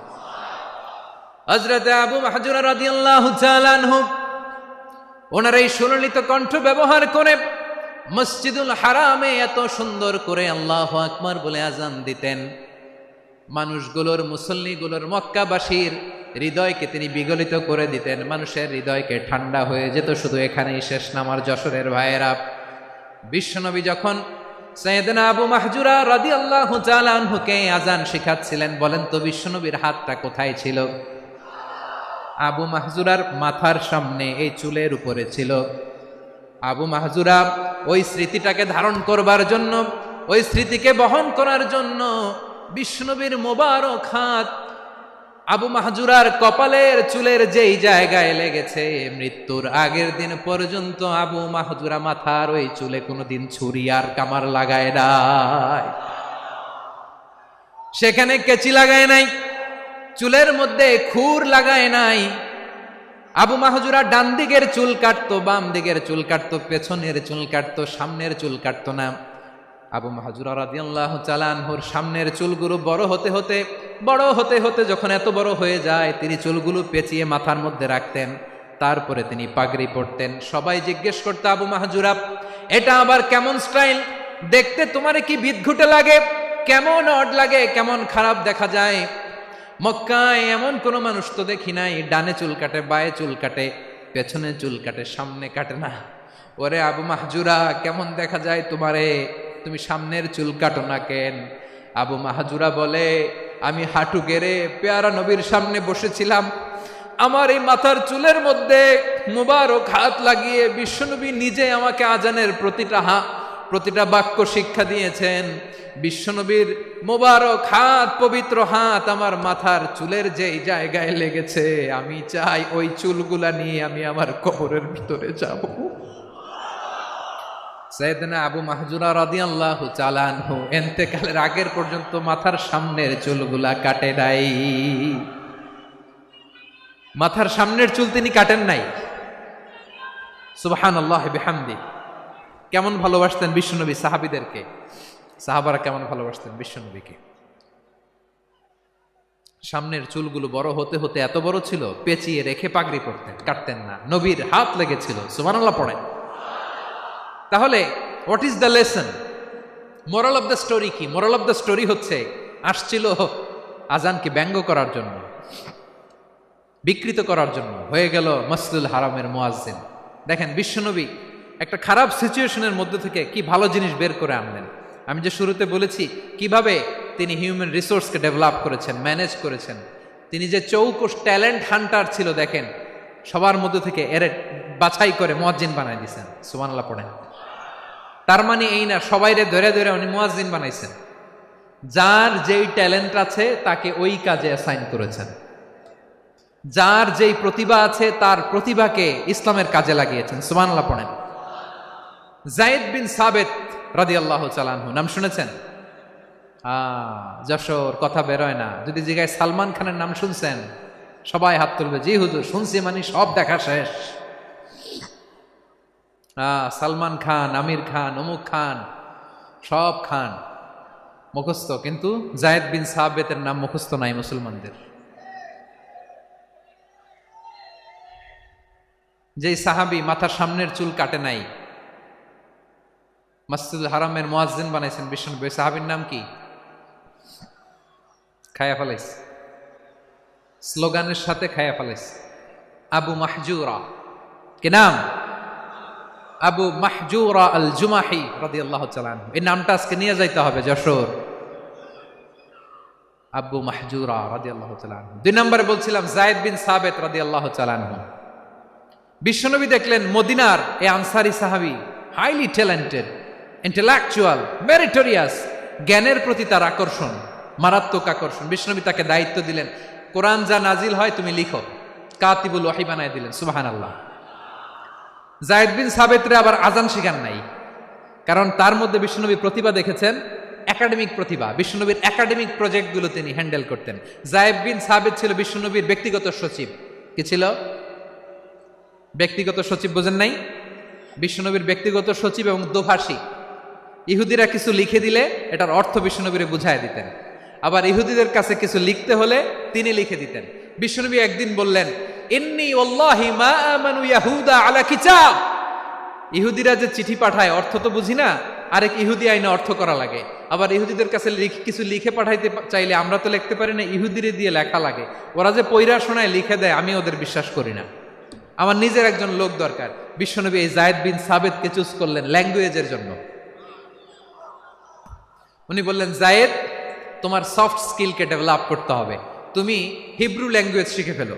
হযরত আবু মাহজুরা রাদিয়াল্লাহু তাআলা আনহু ওনার এই সুললিত কণ্ঠ ব্যবহার করে মসজিদুল হারামে এত সুন্দর করে আল্লাহু আকবার বলে আজান দিতেন, মানুষগুলোর, মুসল্লিগুলোর, মক্কাবাসীর হৃদয়কে তিনি বিগলিত করে দিতেন, মানুষের হৃদয়কে ঠান্ডা হয়ে যেত। শুধু এখানেই শেষ না আমার যশোরের ভাইয়েরা। বিশ্বনবী যখন সাইয়েদনা আবু মাহজুরা রাদিয়াল্লাহু তাআলা আনহুকে আজান শিখাচ্ছিলেন, বলেন তো বিশ্বনবীর হাতটা কোথায় ছিল? আবু মাহজুরার মাথার সামনে, এই চুলের উপরে ছিল। আবু মাহজুরা ওই স্মৃতিটাকে ধারণ করবার জন্য, ওই স্মৃতিকে বহন করার জন্য বিশ্বনবীর মোবারক হাত আবু মাহজুরার কপালের চুলের যেই জায়গায় লেগেছে, মৃত্যুর আগের দিন পর্যন্ত আবু মাহজুরা মাথার ওই চুলে কোনোদিন ছুরি আর কামার লাগায় নাই, সেখানে কেচি লাগায় নাই, চুলের মধ্যে খুর লাগায় নাই। আবু মাহজুরা ডান দিকের চুল কাটতো, বাম দিকের চুল কাটতো, পেছনের চুল কাটতো, সামনের চুল কাটতো না। আবু মাহজুরা রাদিয়াল্লাহু তাআলা আনহুর সামনের চুলগুলো বড় হতে হতে যখন এত বড় হয়ে যায়, তিনি চুলগুলো পেঁচিয়ে মাথার মধ্যে রাখতেন, তারপরে তিনি পাগড়ি পরতেন। সবাই জিজ্ঞেস করতো, আবু মাহজুরা, এটা আবার কেমন স্টাইল? দেখতে তোমারে কি বিদঘুটে লাগে? কেমন অড লাগে, কেমন খারাপ দেখা যায়। মক্কায় এমন কোন মানুষ তো দেখি নাই, ডানে চুল কাটে, বায়ে চুল কাটে, পেছনে চুল কাটে, সামনে কাটে না। ওরে আবু মাহজুরা, কেমন দেখা যায় তোমারে, তুমি সামনের চুল কাটো না কেন? আবু মাহজুরা বলে, আমি হাঁটু গেড়ে পেয়ারা নবীর সামনে বসেছিলাম, আমার এই মাথার চুলের মধ্যে মুবারক হাত লাগিয়ে বিশ্বনবী নিজে আমাকে আজানের প্রতিটা বাক্য শিক্ষা দিয়েছেন। বিশ্বনবীর মোবারক হাত, পবিত্র হাত আমার মাথার চুলের যেই জায়গায় লেগেছে, আমি চাই ওই চুলগুলা নিয়ে আমি আমার কবরের ভিতরে যাব। সাইয়েদনা আবু মাহজুরা রাদিয়াল্লাহু তাআলা আনহু ইন্তেকালের আগের পর্যন্ত মাথার সামনের চুলগুলা কাটে নাই। মাথার সামনের চুল তিনি কাটেন নাই। সুবহানাল্লাহ বিহামদি। কেমন ভালোবাসতেন বিশ্বনবী সাহাবীদেরকে, সাহাবারা কেমন ভালোবাসতেন বিশ্বনবীকে। সামনের চুলগুলো বড় হতে হতে এত বড় ছিল, পেঁচিয়ে রেখে পাগড়ি পরতেন, কাটতেন না। নবীর হাত লেগেছিল। সুবহানাল্লাহ পড়েন। তাহলে what is the lesson, moral of the story কি? মোরাল অফ দ্য স্টোরি হচ্ছে, আসছিল আজানকে ব্যঙ্গ করার জন্য, বিকৃত করার জন্য, হয়ে গেল মসজিদুল হারামের মুয়াজ্জিন। দেখেন বিশ্বনবী একটা খারাপ সিচুয়েশনের মধ্যে থেকে কি ভালো জিনিস বের করে আনলেন। আমি যে শুরুতে বলেছি কিভাবে তিনি হিউম্যান রিসোর্সকে ডেভেলপ করেছেন, ম্যানেজ করেছেন। তিনি যে চৌকস ট্যালেন্ট হান্টার ছিল, দেখেন সবার মধ্যে থেকে এর বাছাই করে মুয়াজ্জিন বানাই দিয়েছেন। সুবহানাল্লাহ পড়েন। তার মানে এই না সবাইরে ধরে ধরে উনি মুয়াজ্জিন বানাইছেন। যার যেই ট্যালেন্ট আছে তাকে ওই কাজে অ্যাসাইন করেছেন। যার যেই প্রতিভা আছে তার প্রতিভাকে ইসলামের কাজে লাগিয়েছেন। সুবহানাল্লাহ পড়েন। যায়েদ বিন সাবিত রাদিয়াল্লাহু তাআলা আনহু নাম শুনেছেন? যশোর কথা বেরোয় না। যদি জিগায় সালমান খানের নাম শুনছেন, সবাই হাত তুলবে, জি হুজুর শুনছি, মানে সব দেখা শেষ। সালমান খান, আমির খান, অমুক খান, সব খান মুখস্থ, কিন্তু যায়েদ বিন সাবিতের নাম মুখস্থ নাই মুসলমানদের। যেই সাহাবী মাথার সামনের চুল কাটে নাই, মসজিদুল হারামের মুয়াজ্জিন বানাইছেন বিশ্বনবী, সাহাবীর নাম কি? খায়া ফেলাইছে, স্লোগানের সাথে খায়া ফেলাইছে। আবু মাহজুরা। কি নাম? আবু মাহজুরা আল জুমাহি রাদিয়াল্লাহু তাআলা আনহু। এই নামটা আজকে নিয়ে যাইতে হবে যশোর। আবু মাহজুরা রাদিয়াল্লাহু তাআলা আনহু। 2 নম্বরে বলছিলাম যায়েদ বিন সাবিত রাদিয়াল্লাহু তাআলা আনহু। বিশ্বনবী দেখলেন মদিনার এই আনসারী সাহাবী হাইলি ট্যালেন্টেড, ইন্টেলেকচুয়াল, মেরিটোরিয়াস, জ্ঞানের প্রতি তার আকর্ষণ, মারাত্মক আকর্ষণ। বিশ্বনবী তাকে দায়িত্ব দিলেন, কোরআন যা নাজিল হয় তুমি লিখো, কাতিবুল ওয়াহি বানায় দিলেন। সুবহানাল্লাহ। যায়েদ বিন সাবিতরে আবার আজান শেখান নাই, কারণ তার মধ্যে বিশ্বনবী প্রতিভা দেখেছেন, একাডেমিক প্রতিভা। বিশ্বনবীর একাডেমিক প্রজেক্টগুলো তিনি হ্যান্ডেল করতেন। যায়েদ বিন সাবিত ছিল বিশ্বনবীর ব্যক্তিগত সচিব। কি ছিল? ব্যক্তিগত সচিব। বোঝেন নাই? বিশ্বনবীর ব্যক্তিগত সচিব এবং দোভাষী। ইহুদিরা কিছু লিখে দিলে এটার অর্থ বিশ্বনবীরে বুঝায় দিতেন। আবার ইহুদিদের কাছে কিছু লিখতে হলে তিনি লিখে দিতেন। বিশ্বনবী একদিন বললেন, ইন্নী ওয়াল্লাহি মা আমানু ইয়াহুদা আলা কিতাব। ইহুদিরা যে চিঠি পাঠায় অর্থ তো বুঝি না, আরেক ইহুদি আইনে অর্থ করা লাগে। আবার ইহুদিদের কাছে কিছু লিখে পাঠাইতে চাইলে আমরা তো লিখতে পারি না, ইহুদিরে দিয়ে লেখা লাগে। ওরা যে পয়রা শোনায় লিখে দেয়, আমি ওদের বিশ্বাস করি না। আমার নিজের একজন লোক দরকার। বিশ্বনবী এই যায়েদ বিন সাবিতকে চুজ করলেন ল্যাঙ্গুয়েজের জন্য। উনি বললেন, যায়েদ তোমার সফট স্কিলকে ডেভেলপ করতে হবে, তুমি হিব্রু ল্যাঙ্গুয়েজ শিখে ফেলো।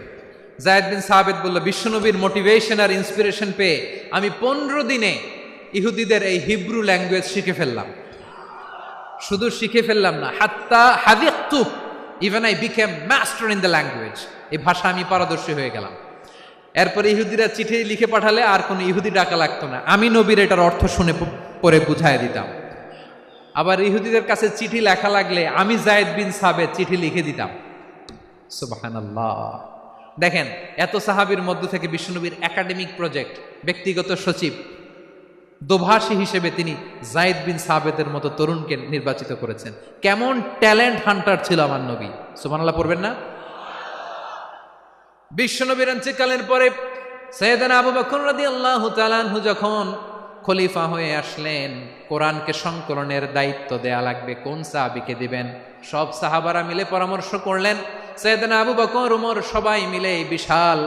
যায়েদ বিন সাবিত বলল, বিশ্বনবীর মোটিভেশন আর ইন্সপিরেশন পেয়ে আমি 15 দিনে ইহুদিদের এই হিব্রু ল্যাঙ্গুয়েজ শিখে ফেললাম। শুধু শিখে ফেললাম না, হাত্তা হাদিকতু, even I became master in the language. এই ভাষা আমি পারদর্শী হয়ে গেলাম। এরপরে ইহুদিরা চিঠি লিখে পাঠালে আর কোনো ইহুদি ডাকা লাগতো না, আমি নবীর এটার অর্থ শুনে পরে বুঝাই দিতাম। আবার ইহুদিদের কাছে চিঠি লেখা লাগলে আমি যায়েদ বিন সাবিত চিঠি লিখে দিতাম। সুবহানাল্লাহ। দেখেন এত সাহাবীর মধ্য থেকে বিশ্বনবীর একাডেমিক প্রজেক্ট, ব্যক্তিগত সচিব, দোভাষী হিসেবে তিনি যায়েদ বিন সাবিতের মতো তরুণকে নির্বাচিত করেছেন। কেমন ট্যালেন্ট হান্টার ছিল আমার নবী। সুবহানাল্লাহ পড়বেন না? বিশ্বনবীর ইন্তেকালের পরে সাইয়েদনা আবু বকর রাদিয়াল্লাহু তাআলা আনহু যখন খলিফা হয়ে আসলেন, কোরআনকে সংকলনের দায়িত্ব দেয়া লাগবে, কোন সাহাবীকে দিবেন? সব সাহাবারা মিলে পরামর্শ করলেন। সাইয়েদনা আবু বকর, ওমর সবাই মিলে এই বিশাল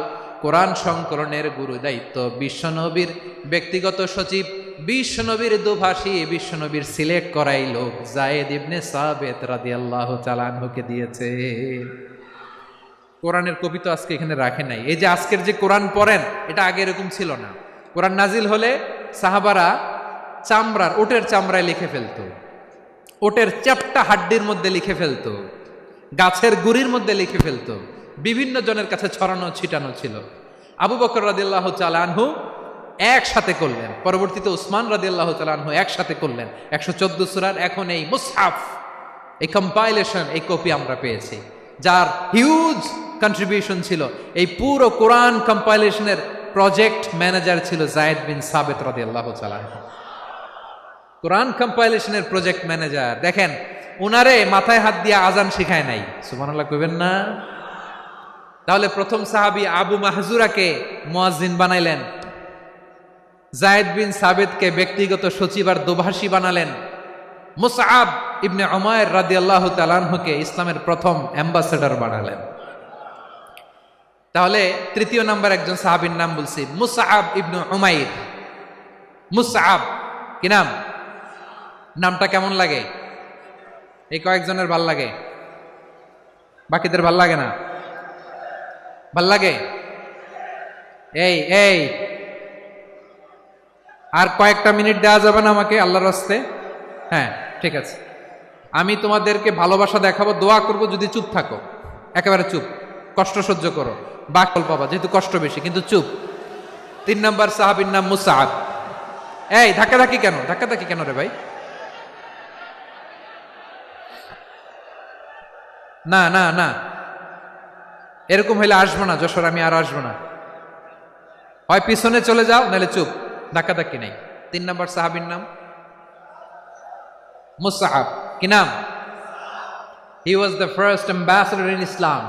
কোরআন সংকলনের গুরু দায়িত্ব বিশ্বনবীর ব্যক্তিগত সচিব, বিশ্বনবীর দোভাষী, বিশ্বনবীর সিলেক্ট করাই লোক যায়েদ ইবনে সাবিত রাদিয়াল্লাহু তাআলা আনহুকে দিয়েছে। কোরআনের কপি তো আজকে এখানে রাখে নাই। এই যে আজকের যে কোরআন পড়েন, এটা আগে এরকম ছিল না। কোরআন নাজিল হলে সাহাবারা ওটের চামড়ায় লিখে ফেলতো, ওটের চ্যাপ্টা হাড্ডির মধ্যে লিখে ফেলতো, গাছের গুড়ির মধ্যে লিখে ফেলতো, বিভিন্ন জনের কাছে ছড়ানো ছিটানো ছিল। আবু বকর রাদিয়াল্লাহু তাআলা আনহু একসাথে করলেন, পরবর্তীতে উসমান রাদিয়াল্লাহু তাআলা আনহু একসাথে করলেন 114 সূরার। এখন এই মুসহাফ, এই কম্পাইলেশন, এই কপি আমরা পেয়েছি, যার হিউজ কন্ট্রিবিউশন ছিল। এই পুরো কোরআন কম্পাইলেশনের প্রজেক্ট ম্যানেজার ছিল যায়েদ বিন সাবিত রাদিয়াল্লাহু তাআলা আনহু। কোরআন কম্পাইলেশনের প্রজেক্ট ম্যানেজার, দেখেন উনারে মাথায় হাত দিয়ে আজান শিখায় নাই, সুবহানাল্লাহ কইবেন না? তাহলে প্রথম সাহাবী আবু মাহজুরাকে মুয়াজ্জিন বানাইলেন, যায়েদ বিন সাবিতকে ব্যক্তিগত সচিব আর দোভাষী বানালেন, মুসআব ইবনে উমাইর রাদিয়াল্লাহু তাআলা আনহুকে ইসলামের প্রথম অ্যাম্বাসেডর বানালেন। তাহলে তৃতীয় নাম্বার একজন সাহাবীর নাম বলছি, মুসআব ইবনে উমাইর। মুসআব কি নাম? নামটা কেমন লাগে? এই কয়েকজনের ভাল লাগে, বাকিদের ভাল লাগে না? ভাল লাগে? এই আর কয়েকটা মিনিট দেওয়া যাবে না আমাকে আল্লাহর রাস্তে? হ্যাঁ ঠিক আছে, আমি তোমাদেরকে ভালোবাসা দেখাবো, দোয়া করব যদি চুপ থাকো, একেবারে চুপ, কষ্ট সহ্য করো, বাকল পাবা যেহেতু কষ্ট বেশি, কিন্তু চুপ। 3 নাম্বার সাহাবীর নাম মুসআব। এই ধাক্কাধাক্কি কেন রে ভাই? না এরকম হইলে আসবো না যশোর, আমি আর আসবো না। হয় পিছনে চলে যাও, নাহলে চুপ, ধাক্কাধাক্কি নাই। 3 নাম্বার সাহাবীর নাম মুসআব। কি নাম? He was the first ambassador in Islam.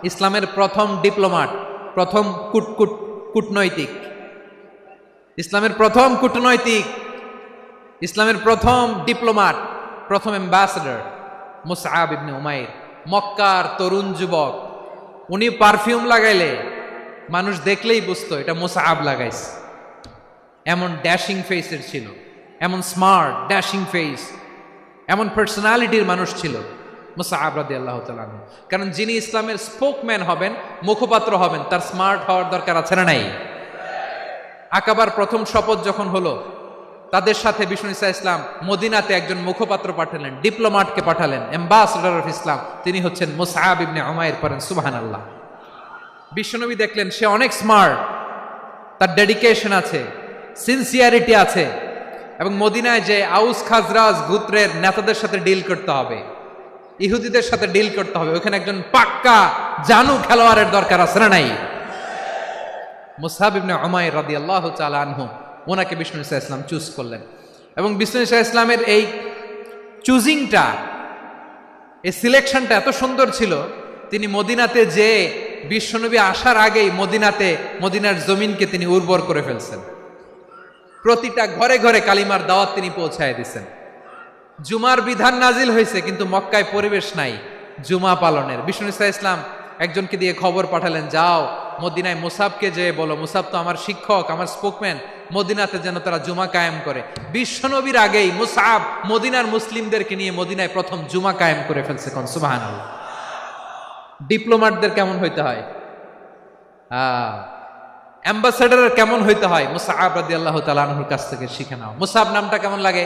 ইসলামের প্রথম ডিপ্লোমাট, প্রথম কূটনৈতিক, ইসলামের প্রথম কূটনৈতিক, ইসলামের প্রথম ডিপ্লোমাট, প্রথম অ্যাম্বাসেডর মুসআব ইবনে উমাইর। মক্কার তরুণ যুবক, উনি পারফিউম লাগাইলে মানুষ দেখলেই বুঝতো এটা মুসআব লাগাইছে। এমন ড্যাশিং ফেসের ছিল, এমন স্মার্ট ড্যাশিং ফেস, এমন পার্সোনালিটির মানুষ ছিল মুসআব রাদিয়াল্লাহু তাআলা আনহু। কারণ যিনি ইসলামের স্পোকম্যান হবেন, মুখপাত্র হবেন, তার স্মার্ট হওয়ার দরকার আছে না নাই? আকাবার প্রথম শপথ যখন হলো, তাদের সাথে বিষ্ণু ঈসা ইসলাম মদিনাতে একজন মুখপাত্র পাঠালেন, ডিপ্লোমাটকে পাঠালেন, অ্যাম্বাসেডর অফ ইসলাম, তিনি হচ্ছেন মুসআব ইবনে উমাইর। পড়েন সুবহানাল্লাহ। বিশ্বনবী দেখলেন সে অনেক স্মার্ট, তার ডেডিকেশন আছে, সিনসিয়ারিটি আছে, এবং মদিনায় যে আউস খাজরাজ গোত্রের নেতাদের সাথে ডিল করতে হবে, ইহুদিদের সাথে ডিল করতে হবে, ওখানে একজন পাক্কা জানু খেলোয়াড়ের দরকার আছে না নাই? মুসআব ইবনে উমাইর রাদিয়াল্লাহু তাআলা আনহু, ওনাকে বিষ্ণু ঈসা ইসলাম চুজ করলেন। এবং বিষ্ণু ঈসা ইসলামের এই চুজিংটা, এই সিলেকশনটা এত সুন্দর ছিল, তিনি মদিনাতে যে বিশ্বনবী আসার আগেই মদিনার জমিনকে তিনি উর্বর করে ফেলছেন। প্রতিটা ঘরে ঘরে কালিমার দাওয়াত তিনি পৌঁছায় দিচ্ছেন। জুমার বিধান নাজিল হয়েছে, কিন্তু মক্কায় পরিবেশ নাই জুমা পালনের। বিষ্ণু ঈসা ইসলাম একজনকে দিয়ে খবর পাঠালেন, যাও মদিনায় মুসাবকে যে বলো, মুসাব তো আমার শিক্ষক, আমার স্পোকম্যান, মদিনাতে যেন তারা জুমা কায়েম করে। বিশ্বনবীর আগেই মুসাব মদিনার মুসলিমদেরকে নিয়ে মদিনায় প্রথম জুমা কায়েম করে ফেলছে। কোন সুবহানাল্লাহ। ডিপ্লোমাটদের কেমন হইতে হয়, অ্যাম্বাসেডারের কেমন হইতে হয়, মুসআব রাদিয়াল্লাহু তাআলা আনহুর কাছ থেকে শিখে নাও। মুসআব নামটা কেমন লাগে?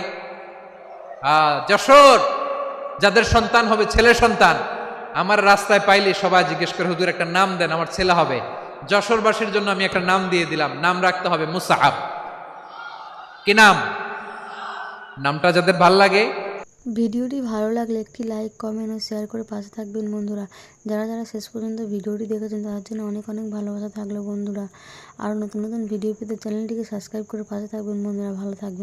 যশোর যাদের সন্তান হবে, ছেলে সন্তান, আমার রাস্তায় পাইলে সবাই জিজ্ঞেস করে, হুজুর একটা নাম দেন, আমার ছেলে হবে। যশোরবাসীর জন্য আমি একটা নাম দিয়ে দিলাম, নাম রাখতে হবে মুসআব। কি নাম? নামটা যাদের ভাল লাগে। ভিডিওটি ভালো লাগলে একটি লাইক, কমেন্ট ও শেয়ার করে পাশে থাকবেন বন্ধুরা। যারা শেষ পর্যন্ত ভিডিওটি দেখেছেন তাদের জন্য অনেক অনেক ভালোবাসা থাকলো বন্ধুরা। আর নতুন নতুন ভিডিও পেতে চ্যানেলটিকে সাবস্ক্রাইব করে পাশে থাকবেন বন্ধুরা। ভালো থাকবেন।